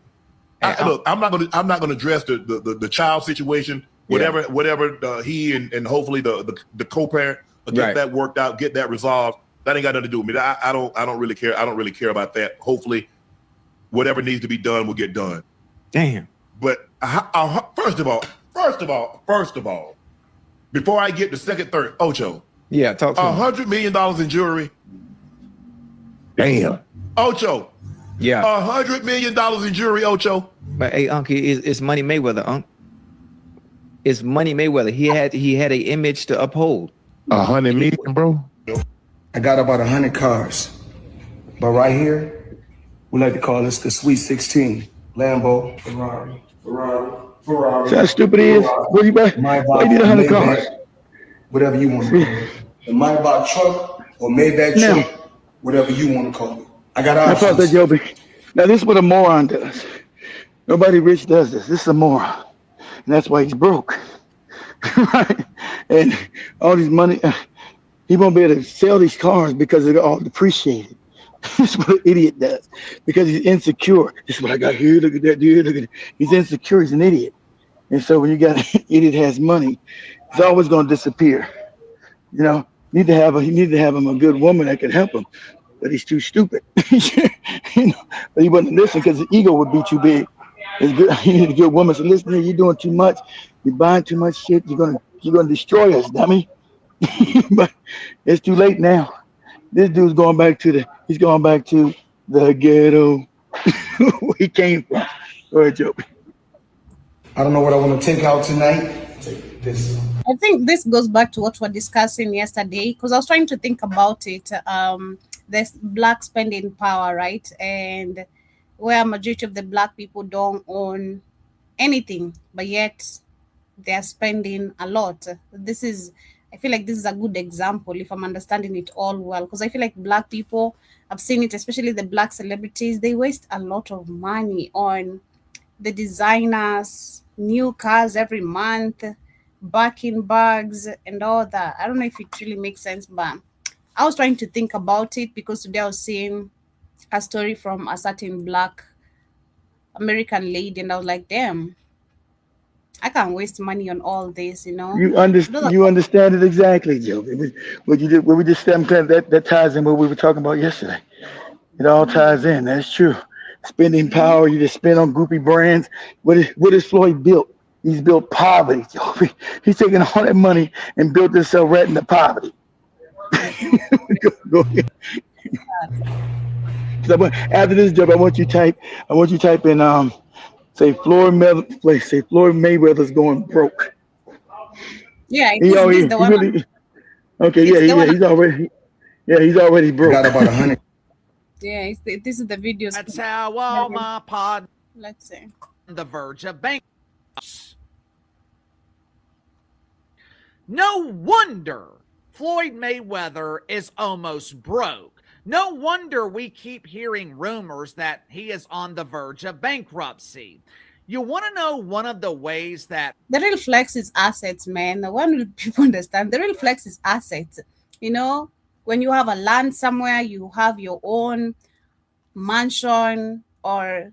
I'm not gonna address the child situation. Whatever he and hopefully the co-parent will get that worked out, get that resolved. That ain't got nothing to do with me. I don't really care. I don't really care about that. Hopefully, whatever needs to be done will get done. Damn. But first of all, before I get to second, third, Ocho. Yeah, talk to $100 million in jewelry. Damn. Ocho. Yeah. $100 million in jewelry, Ocho. But hey, Uncle, it's Money Mayweather, Unc. It's Money Mayweather. He had an image to uphold. 100 million, bro. I got about 100 cars, but right here, we like to call this the Sweet 16. Lambo, Ferrari. See how stupid he is? What you buy? Why you need 100 cars? Whatever you want to call it. The Maybach truck or Maybach truck, whatever you want to call it. I got options. That's that, Joby. Now this is what a moron does. Nobody rich does this. This is a moron, and that's why he's broke. Right? And all these money. He won't be able to sell these cars because they're all depreciated. That's what an idiot does. Because he's insecure. This is what I got here. Look at that dude. Look at it. He's insecure. He's an idiot. And so when you got an idiot has money, it's always going to disappear. You need to have him a good woman that can help him. But he's too stupid. But he wouldn't listen because his ego would be too big. It's good. You need a good woman. So listen here, you're doing too much. You're buying too much shit. You're gonna destroy us, dummy. But it's too late now. This dude's going back to the ghetto where he came from. Go ahead, Joe. I don't know what I want to take out tonight. Take this. I think this goes back to what we were discussing yesterday, because I was trying to think about it. There's black spending power, right? And where a majority of the black people don't own anything, but yet they're spending a lot. This is I feel like this is a good example if I'm understanding it all well, because I feel like Black people, I've seen it, especially the Black celebrities, they waste a lot of money on the designers, new cars every month, Birkin bags, and all that. I don't know if it really makes sense, but I was trying to think about it because today I was seeing a story from a certain Black American lady, and I was like, damn, I can't waste money on all this, you know? You understand it exactly, Joe. What you did, what we just said, that ties in what we were talking about yesterday. It all ties in. That's true. Spending power, you just spend on groupie brands. What is Floyd built? He's built poverty, Joe. He's taken all that money and built himself right into poverty. Go ahead. So after this, Joe, I want you to type in say Floyd Mayweather's going broke. Yeah, this is the one. Really, okay, he's already broke. Got about 100. Yeah, this is the videos. That's how all my pod. Let's see. On the verge of bankruptcy. No wonder Floyd Mayweather is almost broke. No wonder we keep hearing rumors that he is on the verge of bankruptcy. You want to know one of the ways that the real flex is assets, man. When will people understand? The real flex is assets. You know, when you have a land somewhere, you have your own mansion or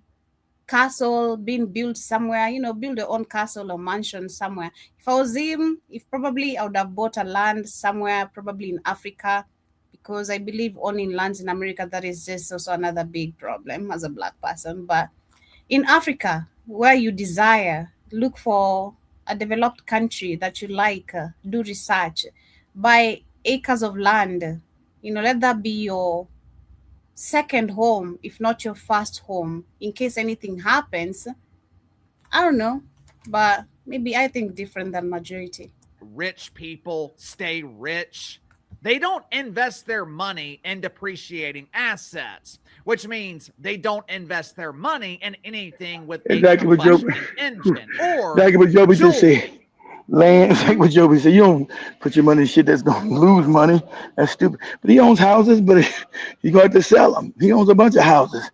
castle being built somewhere, you know, build your own castle or mansion somewhere. If I was him, probably I would have bought a land somewhere, probably in Africa, because I believe owning lands in America, that is just also another big problem as a Black person. But in Africa, where you desire, look for a developed country that you like, do research, buy acres of land, you know, let that be your second home, if not your first home, in case anything happens. I don't know, but maybe I think different than majority. Rich people stay rich. They don't invest their money in depreciating assets, which means they don't invest their money in anything with a combustion engine or exactly what Joby just said. Land, it's like what Joby said. You don't put your money in shit that's gonna lose money. That's stupid. But he owns houses, but he's going to have to sell them. He owns a bunch of houses.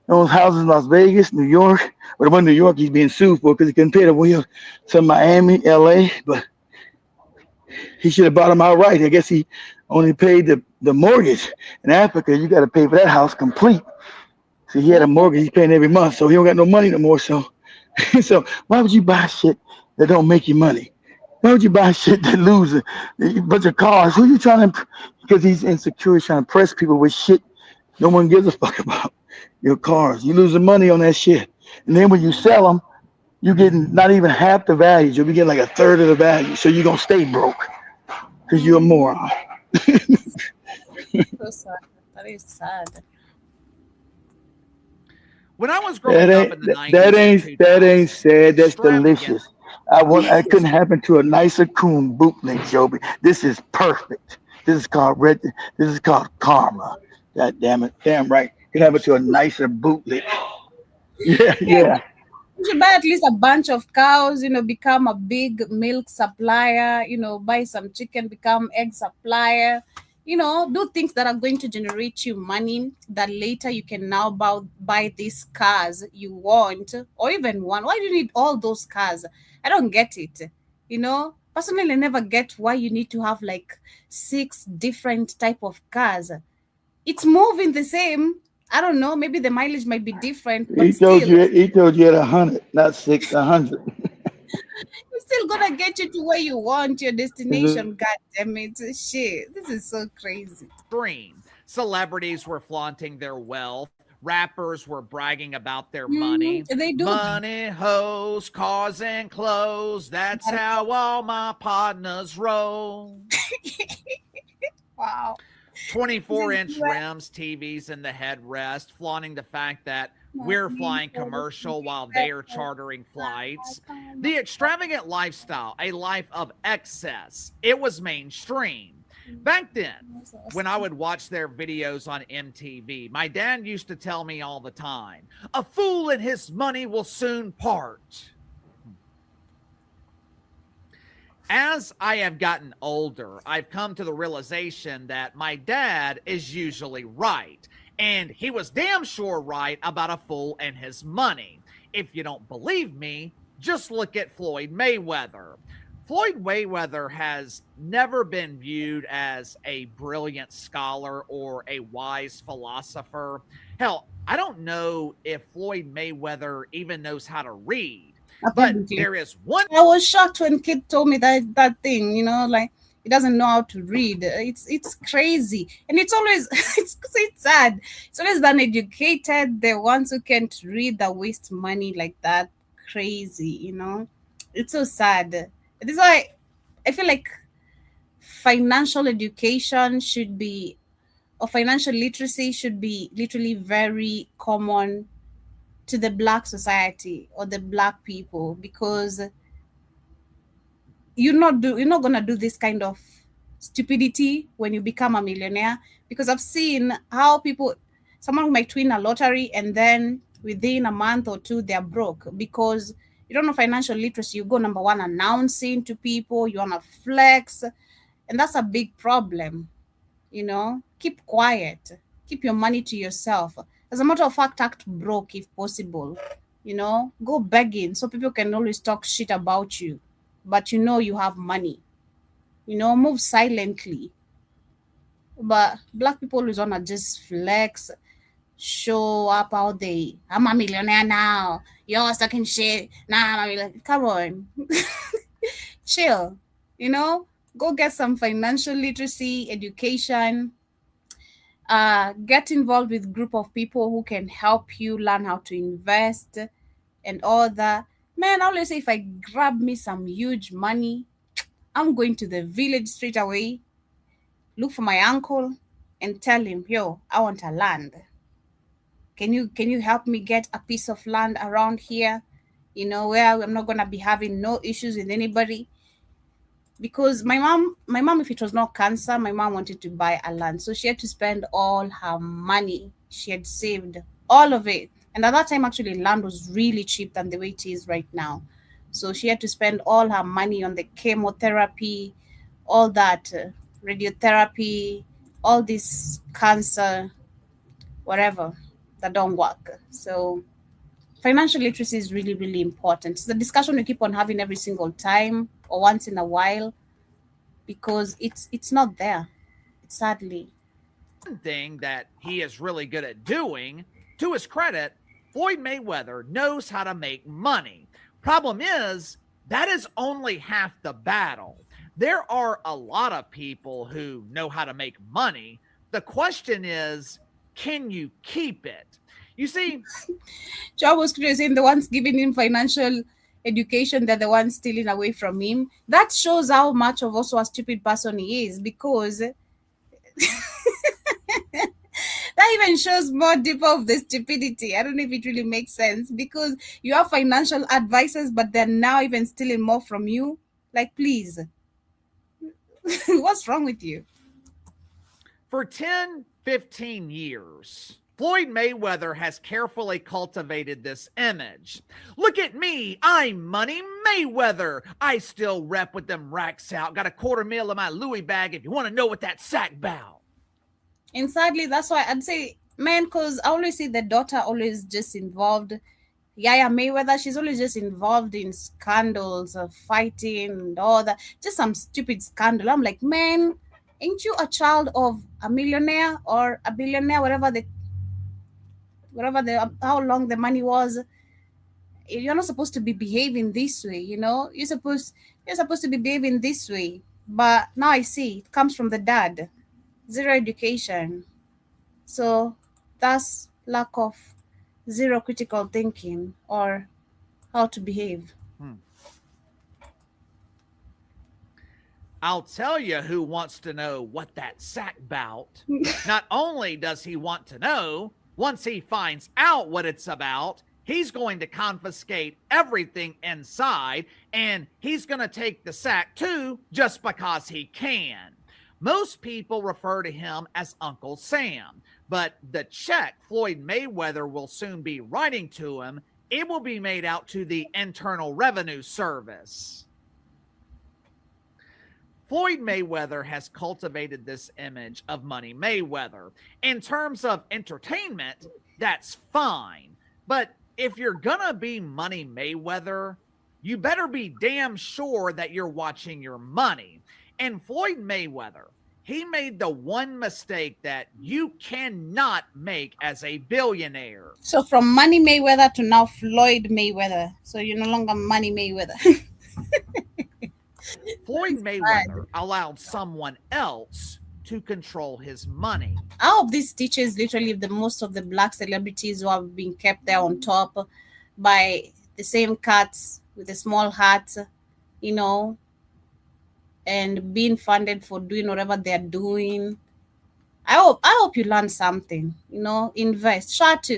He owns houses in Las Vegas, New York. But the one in New York he's being sued for because he couldn't pay the wheel to Miami, LA. But he should have bought them outright. I guess he only paid the mortgage. In Africa, you got to pay for that house complete. So he had a mortgage he's paying every month, so he don't got no money no more. So why would you buy shit that don't make you money? Why would you buy shit that loses a bunch of cars? Who you trying to? Because he's insecure, he's trying to impress people with shit no one gives a fuck about. Your cars, you losing money on that shit, and then when you sell them, you getting not even half the value. You'll be getting like a third of the value. So you're gonna stay broke because you're a moron. So sad. That is sad. When I was growing up in the 90s, that ain't sad. That's delicious. I couldn't happen to a nicer coon bootleg, Joby. This is perfect. This is called karma. God damn it. Damn right. Could happen to a nicer bootleg. Yeah. You should buy at least a bunch of cows, you know, become a big milk supplier, you know, buy some chicken, become egg supplier, you know, do things that are going to generate you money that later you can now buy these cars you want or even one. Why do you need all those cars? I don't get it. You know, personally, I never get why you need to have like 6 different type of cars. It's moving the same. I don't know. Maybe the mileage might be different, but He told you at 100, not 6, 100. It's still gonna get you to where you want your destination. God damn it. Shit. This is so crazy. Dream. Celebrities were flaunting their wealth. Rappers were bragging about their money. They do. Money, hoes, cars, and clothes. That's how all my partners roll. Wow. 24-inch rims, TVs in the headrest, flaunting the fact that we're flying commercial while they are chartering flights. The extravagant lifestyle, a life of excess, it was mainstream. Back then, when I would watch their videos on MTV, my dad used to tell me all the time, a fool and his money will soon part. As I have gotten older, I've come to the realization that my dad is usually right. And he was damn sure right about a fool and his money. If you don't believe me, just look at Floyd Mayweather. Floyd Mayweather has never been viewed as a brilliant scholar or a wise philosopher. Hell, I don't know if Floyd Mayweather even knows how to read. But there is one. I was shocked when kid told me that thing, like he doesn't know how to read. It's crazy. And it's always it's sad. It's always the uneducated, the ones who can't read, that waste money like that. Crazy, It's so sad. This is why I feel like financial education should be, or financial literacy should be literally very common to the Black society or the Black people, because you're not gonna do this kind of stupidity when you become a millionaire. Because I've seen how someone might win a lottery and then within a month or two they're broke because you don't know financial literacy. You go number one announcing to people, you wanna flex, and that's a big problem. Keep quiet, keep your money to yourself. As a matter of fact, act broke if possible. Go begging so people can always talk shit about you, but you have money. Move silently. But Black people always wanna just flex, show up all day. I'm a millionaire now. You're always talking shit. Nah, I'm a millionaire. Come on. Chill. Go get some financial literacy education. Get involved with group of people who can help you learn how to invest and all that. Man, I always say if I grab me some huge money, I'm going to the village straight away, look for my uncle and tell him, yo, I want a land. Can you help me get a piece of land around here, where I'm not gonna be having no issues with anybody? Because my mom, if it was not cancer, my mom wanted to buy a land. So she had to spend all her money. She had saved all of it. And at that time, actually, land was really cheap than the way it is right now. So she had to spend all her money on the chemotherapy, all that radiotherapy, all this cancer, whatever, that don't work. So financial literacy is really, really important. It's the discussion we keep on having every single time or once in a while, because it's not there, sadly. One thing that he is really good at doing, to his credit, Floyd Mayweather knows how to make money. Problem is, that is only half the battle. There are a lot of people who know how to make money. The question is, can you keep it? You see, Joe was saying the ones giving him financial education, they're the ones stealing away from him. That shows how much of also a stupid person he is, because that even shows more deeper of the stupidity. I don't know if it really makes sense, because you have financial advisors, but they're now even stealing more from you. Like, please. What's wrong with you? For 10, 15 years, Floyd Mayweather has carefully cultivated this image. Look at me, I'm Money Mayweather. I still rep with them racks out. Got $250,000 in my Louis bag if you want to know what that sack about. And sadly, that's why I'd say, man, because I always see the daughter always just involved. Yaya Mayweather, she's always just involved in scandals of fighting and all that. Just some stupid scandal. I'm like, man, ain't you a child of a millionaire or a billionaire, how long the money was? You're not supposed to be behaving this way, You're supposed to be behaving this way. But now I see it comes from the dad. Zero education. So that's lack of zero critical thinking or how to behave. I'll tell you who wants to know what that sack bout. Not only does he want to know, once he finds out what it's about, he's going to confiscate everything inside, and he's going to take the sack too, just because he can. Most people refer to him as Uncle Sam, but the check Floyd Mayweather will soon be writing to him, it will be made out to the Internal Revenue Service. Floyd Mayweather has cultivated this image of Money Mayweather. In terms of entertainment, that's fine. But if you're gonna be Money Mayweather, you better be damn sure that you're watching your money. And Floyd Mayweather, he made the one mistake that you cannot make as a billionaire. So from Money Mayweather to now Floyd Mayweather. So you're no longer Money Mayweather. Floyd Mayweather allowed someone else to control his money. I hope this teaches literally the most of the black celebrities who have been kept there on top by the same cats with the small hats, you know, and being funded for doing whatever they're doing. I hope you learn something, you know, invest. Shout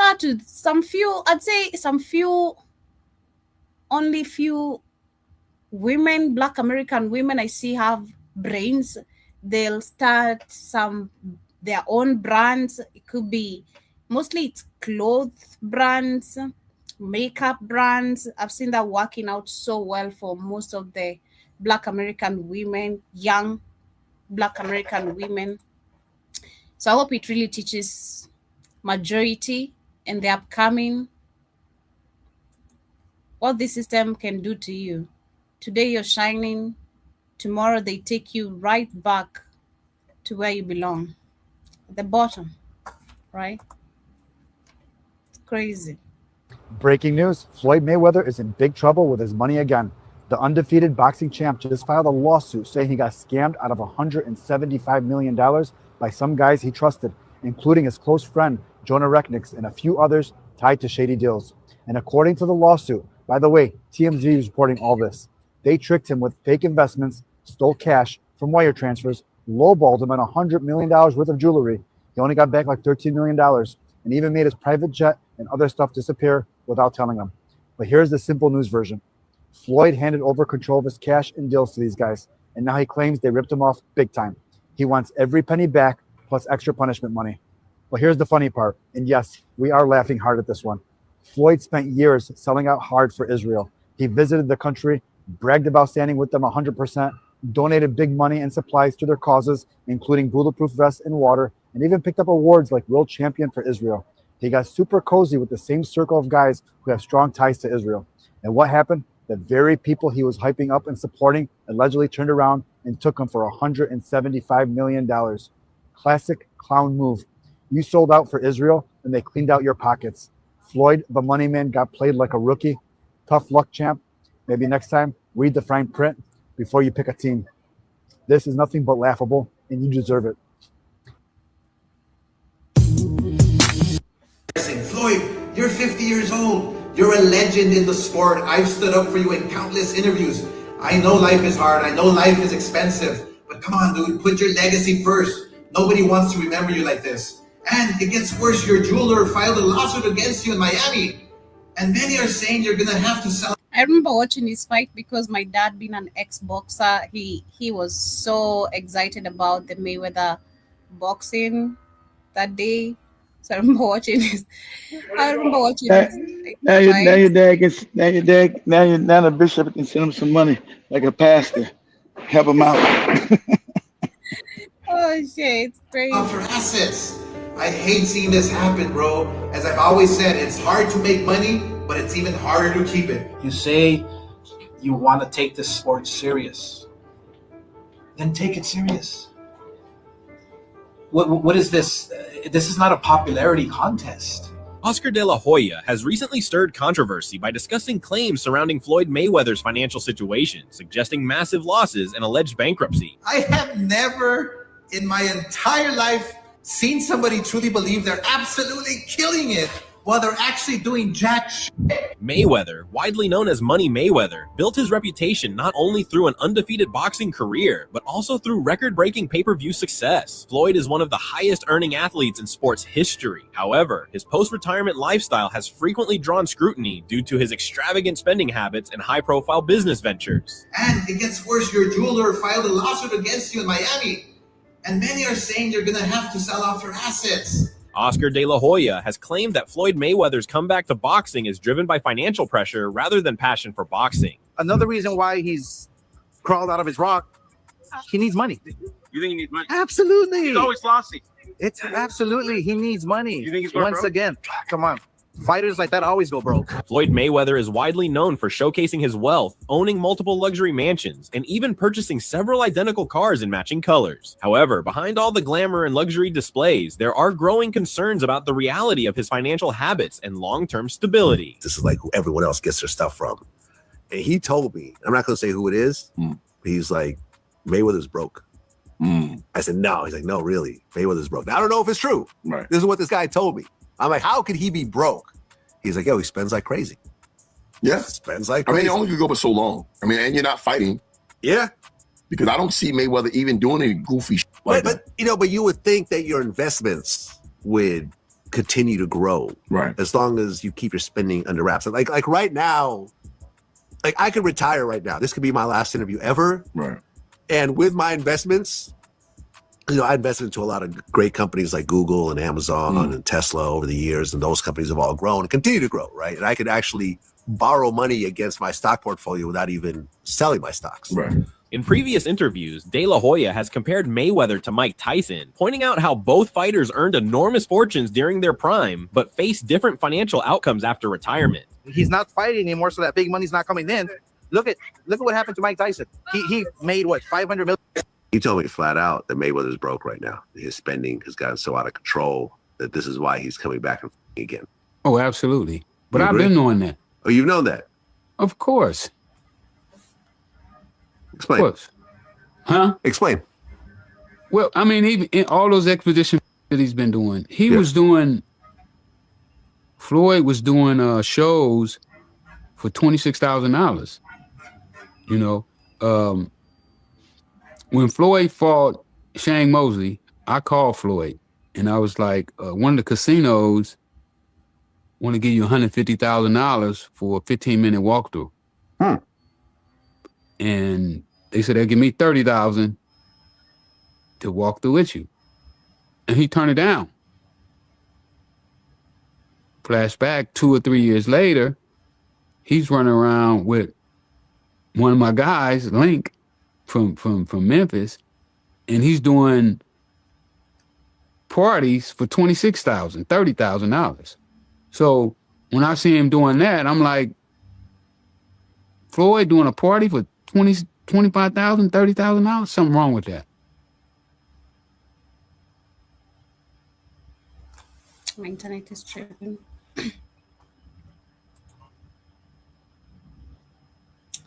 out to some few, I'd say some few, only few women, Black American women I see have brains. They'll start their own brands. It could be mostly it's clothes brands, makeup brands. I've seen that working out so well for most of the Black American women, young Black American women. So I hope it really teaches majority and the upcoming what this system can do to you. Today you're shining, tomorrow they take you right back to where you belong, at the bottom, right? It's crazy. Breaking news, Floyd Mayweather is in big trouble with his money again. The undefeated boxing champ just filed a lawsuit saying he got scammed out of $175 million by some guys he trusted, including his close friend, Jonah Recknix, and a few others tied to shady deals. And according to the lawsuit, by the way, TMZ is reporting all this, they tricked him with fake investments, stole cash from wire transfers, lowballed him on $100 million worth of jewelry. He only got back like $13 million and even made his private jet and other stuff disappear without telling him. But here's the simple news version. Floyd handed over control of his cash and deals to these guys, and now he claims they ripped him off big time. He wants every penny back plus extra punishment money. Well, here's the funny part, and yes, we are laughing hard at this one. Floyd spent years selling out hard for Israel. He visited the country, bragged about standing with them 100%, donated big money and supplies to their causes, including bulletproof vests and water, and even picked up awards like World Champion for Israel. He got super cozy with the same circle of guys who have strong ties to Israel. And what happened? The very people he was hyping up and supporting allegedly turned around and took him for $175 million. Classic clown move. You sold out for Israel and they cleaned out your pockets. Floyd, the money man, got played like a rookie. Tough luck, champ. Maybe next time, read the fine print before you pick a team. This is nothing but laughable, and you deserve it. Floyd, you're 50 years old. You're a legend in the sport. I've stood up for you in countless interviews. I know life is hard. I know life is expensive. But come on, dude, put your legacy first. Nobody wants to remember you like this. And it gets worse. Your jeweler filed a lawsuit against you in Miami. And many are saying you're going to have to sell. I remember watching this fight because my dad, being an ex-boxer, he was so excited about the Mayweather boxing that day. So I remember watching this. Now the bishop can send him some money like a pastor, help him out. Oh shit, it's crazy. For assets. I hate seeing this happen, bro. As I've always said, it's hard to make money, but it's even harder to keep it. You say you want to take this sport serious, then take it serious. What is this? This is not a popularity contest. Oscar de la Hoya has recently stirred controversy by discussing claims surrounding Floyd Mayweather's financial situation, suggesting massive losses and alleged bankruptcy. I have never in my entire life seen somebody truly believe they're absolutely killing it while they're actually doing jack shit. Mayweather, widely known as Money Mayweather, built his reputation not only through an undefeated boxing career, but also through record-breaking pay-per-view success. Floyd is one of the highest-earning athletes in sports history. However, his post-retirement lifestyle has frequently drawn scrutiny due to his extravagant spending habits and high-profile business ventures. And it gets worse. Your jeweler filed a lawsuit against you in Miami. And many are saying you're going to have to sell off your assets. Oscar de la Hoya has claimed that Floyd Mayweather's comeback to boxing is driven by financial pressure rather than passion for boxing. Another reason why he's crawled out of his rock he needs money. You think he needs money? Absolutely. He's always lossy. It's absolutely, he needs money. You think he's going Once broke? again, come on. Fighters like that always go broke. Floyd Mayweather is widely known for showcasing his wealth, owning multiple luxury mansions, and even purchasing several identical cars in matching colors. However, behind all the glamour and luxury displays, there are growing concerns about the reality of his financial habits and long-term stability. This is like who everyone else gets their stuff from. And he told me, I'm not going to say who it is, but he's like, Mayweather's broke. I said, no. He's like, no, really, Mayweather's broke. Now, I don't know if it's true. Right. This is what this guy told me. I'm like, how could he be broke? He's like, yo, he spends like crazy. Yeah. Spends like I crazy. mean, it only could go for so long. I mean, and you're not fighting. Yeah. Because I don't see Mayweather even doing any goofy shit like that. But you would think that your investments would continue to grow. Right. As long as you keep your spending under wraps. Like right now, like I could retire right now. This could be my last interview ever. Right. And with my investments, I invested into a lot of great companies like Google and Amazon and Tesla over the years, and those companies have all grown and continue to grow, right? And I could actually borrow money against my stock portfolio without even selling my stocks. Right. In previous interviews, De La Hoya has compared Mayweather to Mike Tyson, pointing out how both fighters earned enormous fortunes during their prime, but faced different financial outcomes after retirement. He's not fighting anymore, so that big money's not coming in. Look at what happened to Mike Tyson. He made what, 500 million? He told me flat out that Mayweather's broke right now. His spending has gotten so out of control that this is why he's coming back and again. Oh, absolutely. But You I've agree? been knowing that. Oh, you've known that? Of course. Explain. Of course. Huh? Explain. Well, I mean, even in all those expeditions that he's been doing, Floyd was doing shows for $26,000. When Floyd fought Shane Mosley, I called Floyd and I was like, one of the casinos want to give you $150,000 for a 15-minute walkthrough. And they said they'll give me $30,000 to walk through with you. And he turned it down. Flashback 2 or 3 years later, he's running around with one of my guys, Link, from Memphis, and he's doing parties for $26,000, $30,000. So when I see him doing that, I'm like, Floyd doing a party for $25,000, $30,000? Something wrong with that. My internet is tripping.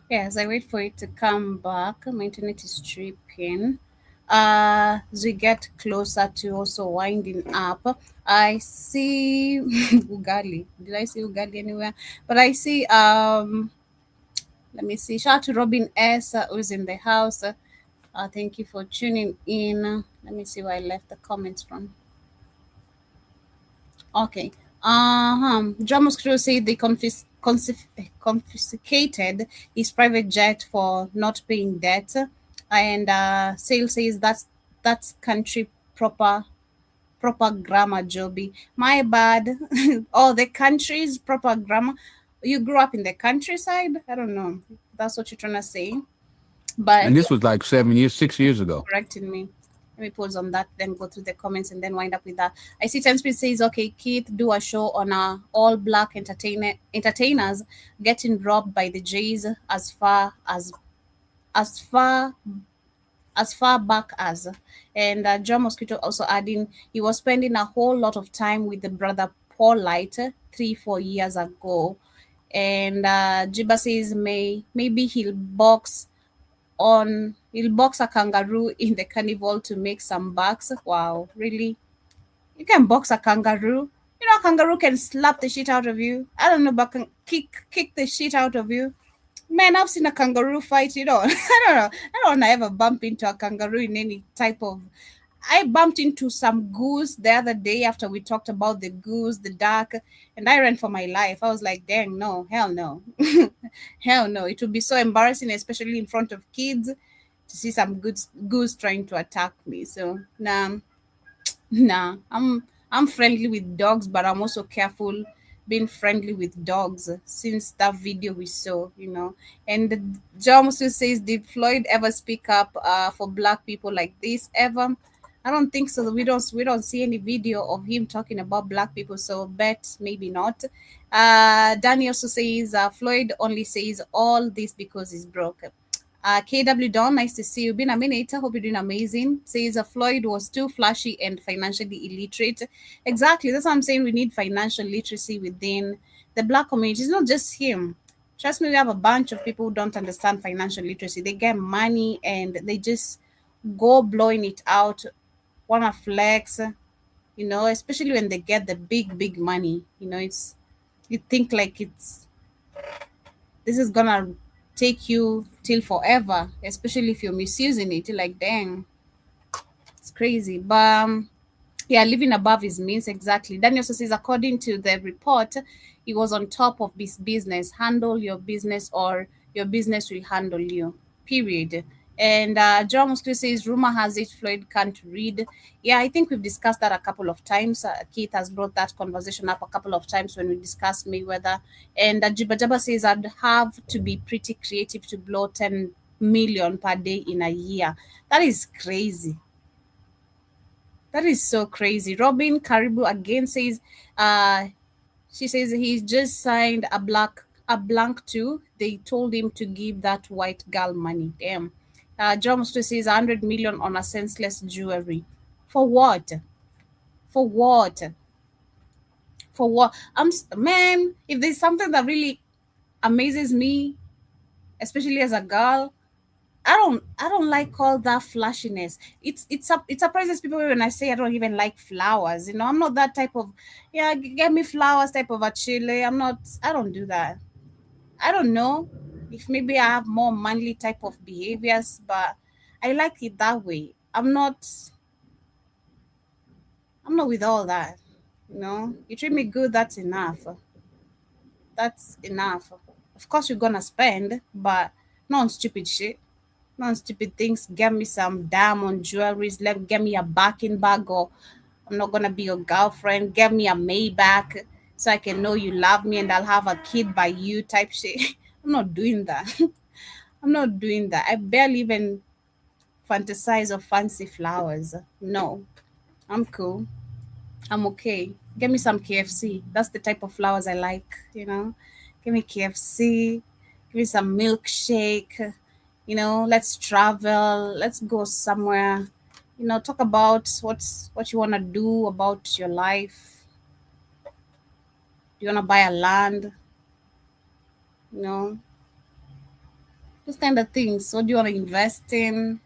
Yes, I wait for it to come back. My internet is tripping. As we get closer to also winding up, I see Ugali. Did I see Ugali anywhere? But I see let me see. Shout out to Robin S. Who's in the house. Thank you for tuning in. Let me see where I left the comments from. Okay. John Mosquito said they confiscated his private jet for not paying debt. And Sale says that's country proper grammar, Joby. My bad. Oh, the country's proper grammar. You grew up in the countryside? I don't know. That's what you're trying to say. But And this was like 6 years ago. correcting me. Let me pause on that, then go through the comments and then wind up with that. I see Ten Speed says, okay, Keith, do a show on all black entertainers getting robbed by the Jays as far back as. And John Mosquito also adding, he was spending a whole lot of time with the brother Paul Light 3-4 years ago. And Jiba says, maybe he'll box a kangaroo in the carnival to make some bucks. Wow, really? You can box a kangaroo? You know, a kangaroo can slap the shit out of you. I don't know, but can kick the shit out of you. Man, I've seen a kangaroo fight, I don't know. I don't want to ever bump into a kangaroo in any type of... I bumped into some goose the other day after we talked about the goose, the duck, and I ran for my life. I was like, dang, no, hell no. Hell no. It would be so embarrassing, especially in front of kids, to see some goose trying to attack me. So, nah, I'm friendly with dogs, but I'm also careful been friendly with dogs since that video we saw, And John also says, did Floyd ever speak up for black people like this ever? I don't think so. We don't see any video of him talking about black people, so bet maybe not. Danny also says Floyd only says all this because he's broke. KW Don, nice to see you. Been a minute. I hope you're doing amazing. Says Floyd was too flashy and financially illiterate. Exactly. That's what I'm saying. We need financial literacy within the black community. It's not just him. Trust me, we have a bunch of people who don't understand financial literacy. They get money and they just go blowing it out, wanna flex, especially when they get the big money. You think like this is gonna take you till forever, especially if you're misusing it. You're like, dang, it's crazy. But yeah, living above his means, exactly. Daniel also says, according to the report, he was on top of this business. Handle your business or your business will handle you, period. And John Moscow says, rumor has it Floyd can't read. Yeah, I think we've discussed that a couple of times. Keith has brought that conversation up a couple of times when we discussed Mayweather. And Jiba Jaba says, I'd have to be pretty creative to blow 10 million per day in a year. That is crazy. That is so crazy. Robin Caribou again says, she says he's just signed a blank too. They told him to give that white girl money. Damn. John Musto says 100 million on a senseless jewelry. For what? For what? For what? Man, if there's something that really amazes me, especially as a girl, I don't like all that flashiness. It surprises people when I say I don't even like flowers. I'm not that type of get me flowers type of a chile. I don't do that. I don't know if maybe I have more manly type of behaviors, but I like it that way. I'm not with all that. You treat me good, that's enough. That's enough. Of course you're gonna spend, but not on stupid shit. Not stupid things. Get me some diamond jewelries. Get me a backing bag, or I'm not gonna be your girlfriend. Get me a Maybach so I can know you love me and I'll have a kid by you type shit. I'm not doing that. I'm not doing that. I barely even fantasize of fancy flowers. No, I'm cool. I'm okay. Get me some KFC. That's the type of flowers I like. Give me KFC. Give me some milkshake. Let's travel, let's go somewhere, talk about what you want to do about your life. You want to buy a land, those kind of things. What do you want to invest in?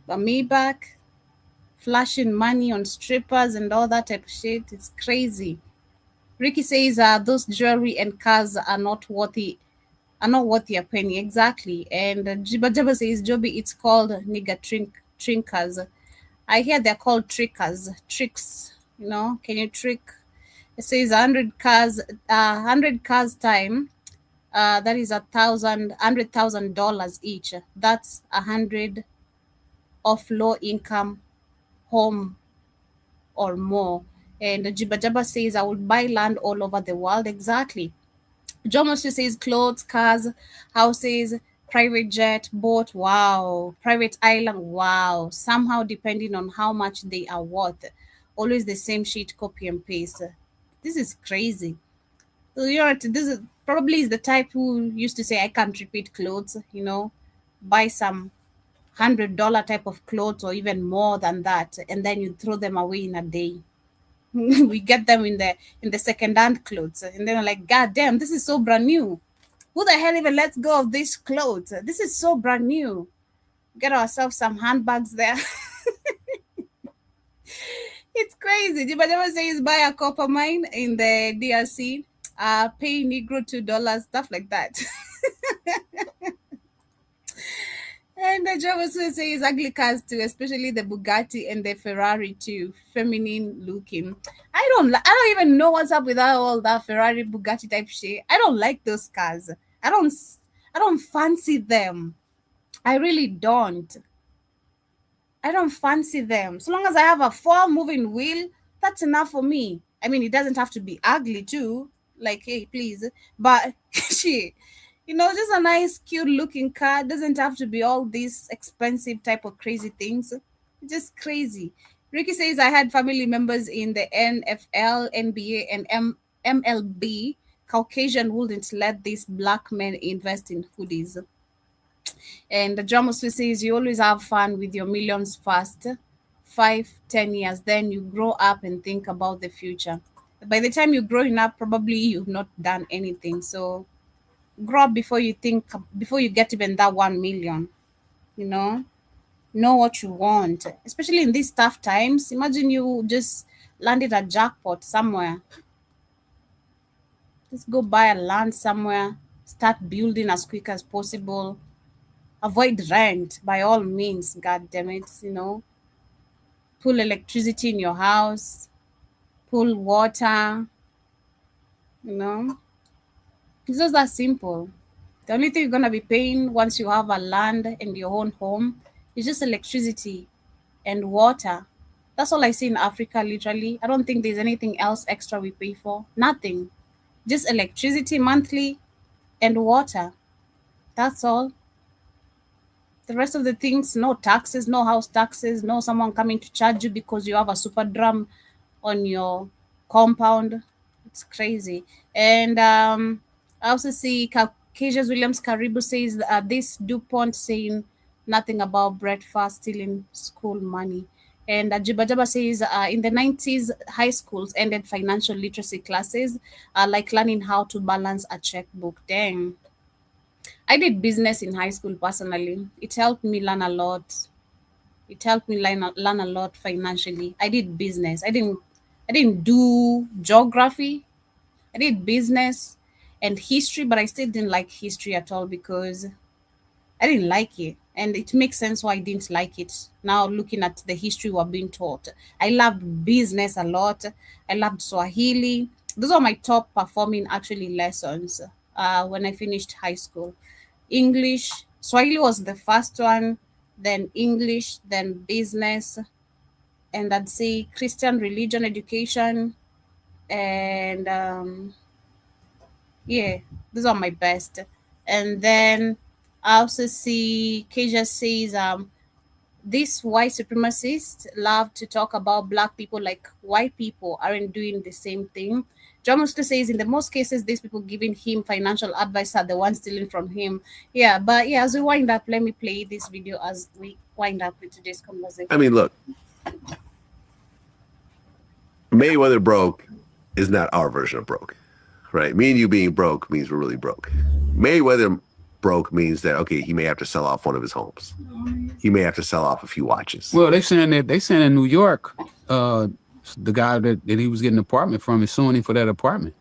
But me back flashing money on strippers and all that type of shit, it's crazy. Ricky says those jewelry and cars are not worth a penny. Exactly. And Jiba Jaba says, Joby, it's called nigga trinkers. I hear they're called trickers. Tricks. Can you trick? It says 100 cars time. That is $100,000 each. That's 100 of low income home or more. And Jiba Jaba says, I would buy land all over the world. Exactly. John Moshe says clothes, cars, houses, private jet, boat, wow. Private island, wow. Somehow depending on how much they are worth. Always the same shit, copy and paste. This is crazy. So this is probably is the type who used to say I can't repeat clothes, buy some $100 type of clothes or even more than that, and then you throw them away in a day. We get them in the second-hand clothes, and then like, God damn, this is so brand new. Who the hell even lets go of these clothes? This is so brand new. Get ourselves some handbags there. It's crazy. Jibajama says buy a copper mine in the DRC, pay Negro $2, stuff like that. And the Java says ugly cars too, especially the Bugatti and the Ferrari too, feminine looking. I don't even know what's up with all that Ferrari Bugatti type shit. I don't like those cars. I don't fancy them. I really don't. I don't fancy them. So long as I have a 4 moving wheel, that's enough for me. I mean, it doesn't have to be ugly too. Like, hey, please. But she, just a nice, cute looking car. Doesn't have to be all these expensive type of crazy things. Just crazy. Ricky says, I had family members in the NFL, NBA, and MLB. Caucasian wouldn't let these black men invest in hoodies. And the drama says you always have fun with your millions first, 5, 10 years, then you grow up and think about the future. By the time you're growing up, probably you've not done anything. So grow up before you get even that 1 million. You know what you want, especially in these tough times. Imagine you just landed a jackpot somewhere. Just go buy a land somewhere, start building as quick as possible. Avoid rent by all means, god damn it. Pull electricity in your house, pull water. It's just that simple. The only thing you're going to be paying once you have a land and your own home is just electricity and water. That's all I see in Africa, literally. I don't think there's anything else extra we pay for. Nothing. Just electricity monthly and water. That's all. The rest of the things, no taxes, no house taxes, no someone coming to charge you because you have a super drum on your compound. It's crazy. And I also see Cassius Williams Karibu says this DuPont saying nothing about breakfast stealing school money. And Jibajaba says in the 90s, high schools ended financial literacy classes like learning how to balance a checkbook. Dang. I did business in high school personally. It helped me learn a lot. It helped me learn a lot financially. I did business. I didn't do geography. I did business and history, but I still didn't like history at all because I didn't like it. And it makes sense why I didn't like it. Now looking at the history we're being taught. I loved business a lot. I loved Swahili. Those are my top performing actually lessons when I finished high school. English, Swahili was the first one, then English, then business, and I'd say Christian religion education. And yeah, those are my best. And then I also see Keja says these white supremacists love to talk about black people like white people aren't doing the same thing. John Musto says in the most cases, these people giving him financial advice are the ones stealing from him. Yeah, but yeah, as we wind up, let me play this video as we wind up with today's conversation. I mean, look, Mayweather broke is not our version of broke, right? Me and you being broke means we're really broke. Mayweather broke means that, okay, he may have to sell off one of his homes. He may have to sell off a few watches. Well, they saying in New York, the guy that he was getting an apartment from is suing him for that apartment.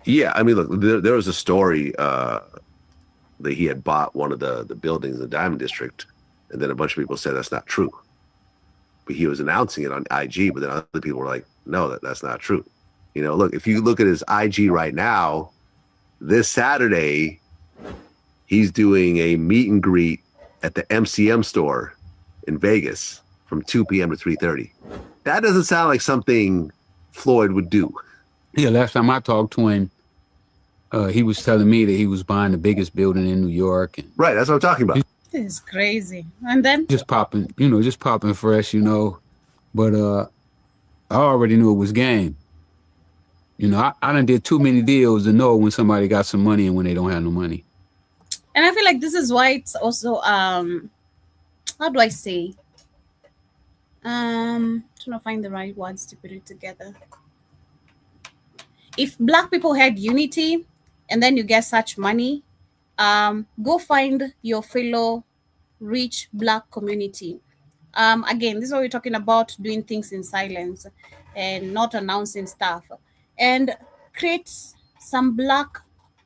Yeah, I mean, look, there was a story that he had bought one of the buildings in the Diamond District, and then a bunch of people said that's not true. But he was announcing it on IG, but then other people were like, no, that's not true. Look, if you look at his IG right now, this Saturday, he's doing a meet and greet at the MCM store in Vegas from 2 p.m. to 3:30. That doesn't sound like something Floyd would do. Yeah, last time I talked to him, he was telling me that he was buying the biggest building in New York. And right, that's what I'm talking about. This is crazy. And then just popping fresh, But I already knew it was game. I done did too many deals to know when somebody got some money and when they don't have no money. And I feel like this is why it's also how do I say? Trying to find the right words to put it together. If black people had unity and then you get such money, go find your fellow rich black community. Again, this is what we're talking about, doing things in silence and not announcing stuff. And create some black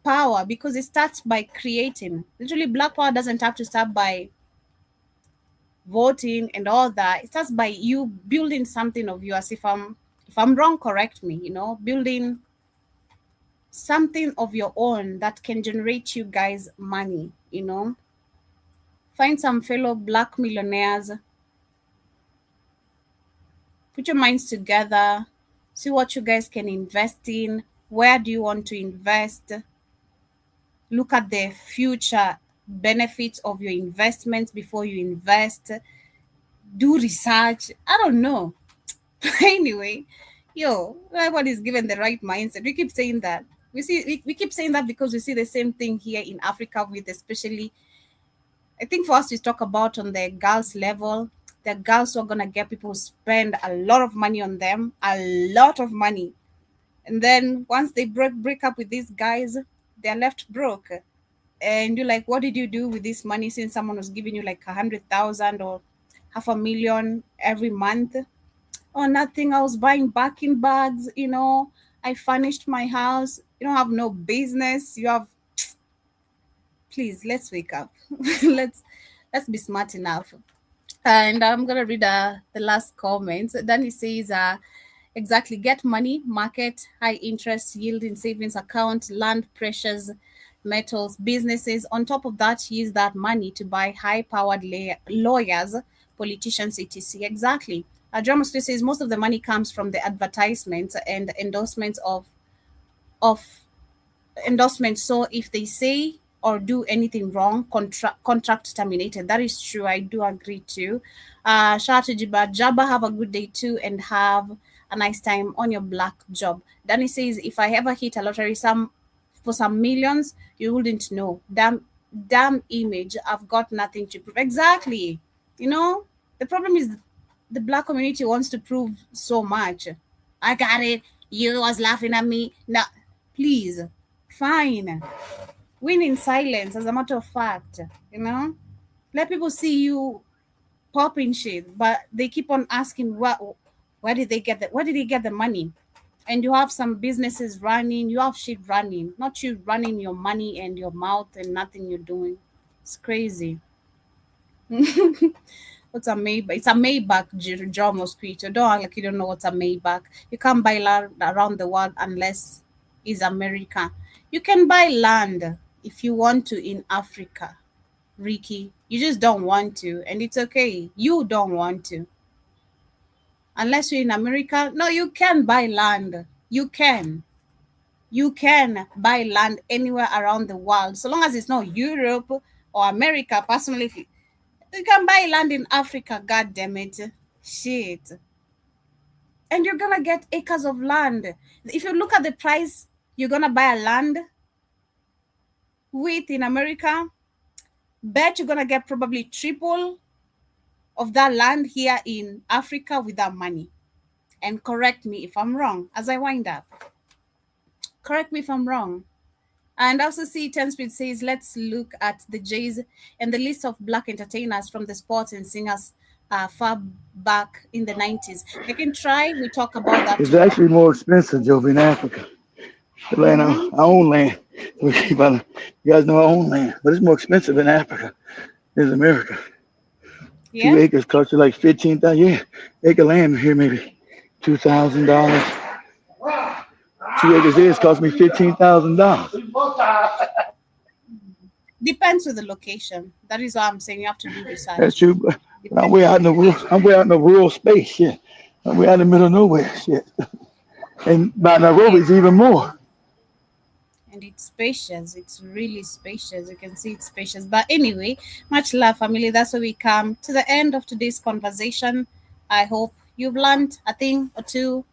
power, because it starts by creating. Literally, black power doesn't have to start by voting and all that. It starts by you building something of yours. If I'm wrong, correct me, building something of your own that can generate you guys money, Find some fellow black millionaires, put your minds together, See what you guys can invest in. Where do you want to invest? Look at the future benefits of your investments before you invest. Do research. I don't know. Anyway, everybody's given the right mindset. We keep saying that. We keep saying that because we see the same thing here in Africa, with especially, I think, for us to talk about on the girls level, the girls who are gonna get people spend a lot of money on them, a lot of money, and then once they break up with these guys, they're left broke. And you're like, what did you do with this money, since someone was giving you like 100,000 or 500,000 every month? Oh, nothing. I was buying backing bags. I furnished my house. You don't have no business. You have. Please, let's wake up. let's be smart enough. And I'm gonna read the last comments. Then he says, exactly, get money, market, high interest yield in savings account, land, precious metals, businesses. On top of that, use that money to buy high-powered lawyers, politicians, etc. Exactly. John Mosque says most of the money comes from the advertisements and endorsements of endorsements. So if they say or do anything wrong, contract terminated. That is true. I do agree too. Shout out to Jabba. Have a good day too, and have a nice time on your black job. Danny says, if I ever hit a lottery for some millions, you wouldn't know. Damn image. I've got nothing to prove. Exactly. The problem is the black community wants to prove so much. I got it. You was laughing at me. No, please. Fine. Win in silence, as a matter of fact. Let people see you popping shit, but they keep on asking where did they get the money? And you have some businesses running, you have shit running, not you running your money and your mouth and nothing you're doing. It's crazy. What's a Maybach? It's a Maybach, John Mosquito. Don't act like you don't know what's a Maybach. You can't buy land around the world unless it's America. You can buy land if you want to in Africa, Ricky. You just don't want to, and it's okay. You don't want to. Unless you're in America, no, you can buy land. You can buy land anywhere around the world, so long as it's not Europe or America. Personally, you can buy land in Africa, god damn it. Shit. And you're gonna get acres of land. If you look at the price you're gonna buy a land with in America, bet you're gonna get probably triple of that land here in Africa with that money. And correct me if I'm wrong as I wind up. Correct me if I'm wrong. And also see 10 Speed says, let's look at the Jays and the list of black entertainers from the sports and singers far back in the 90s. I can try. We talk about that. It's actually more expensive, Joe, in Africa. The land, our own land. You guys know our own land, but it's more expensive in Africa than America. Yeah. 2 acres cost you like $15,000. Yeah, acre land here maybe $2,000. 2 acres is cost me $15,000. Depends on the location. That is why I'm saying you have to do research. That's true. But I'm way out in the rural space. Shit, I'm way out in the middle of nowhere. Shit, and by Nairobi it's even more. And it's spacious. It's really spacious. You can see it's spacious. But anyway, much love, family. That's where we come to the end of today's conversation. I hope you've learned a thing or two,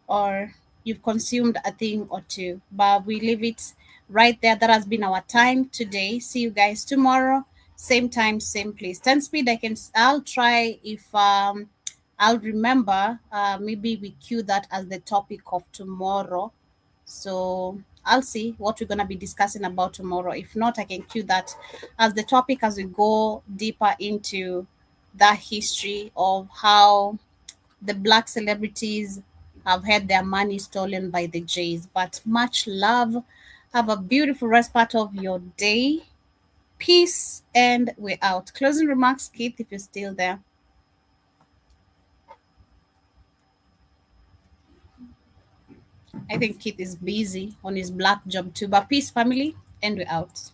or you've consumed a thing or two. But we leave it right there. That has been our time today. See you guys tomorrow. Same time, same place. 10 Speed. I'll try if I'll remember. Maybe we cue that as the topic of tomorrow. So I'll see what we're going to be discussing about tomorrow. If not, I can cue that as the topic as we go deeper into the history of how the black celebrities have had their money stolen by the Jays. But much love. Have a beautiful rest part of your day. Peace, and we're out. Closing remarks, Keith, if you're still there. I think Keith is busy on his black job too. But peace, family, and we're out.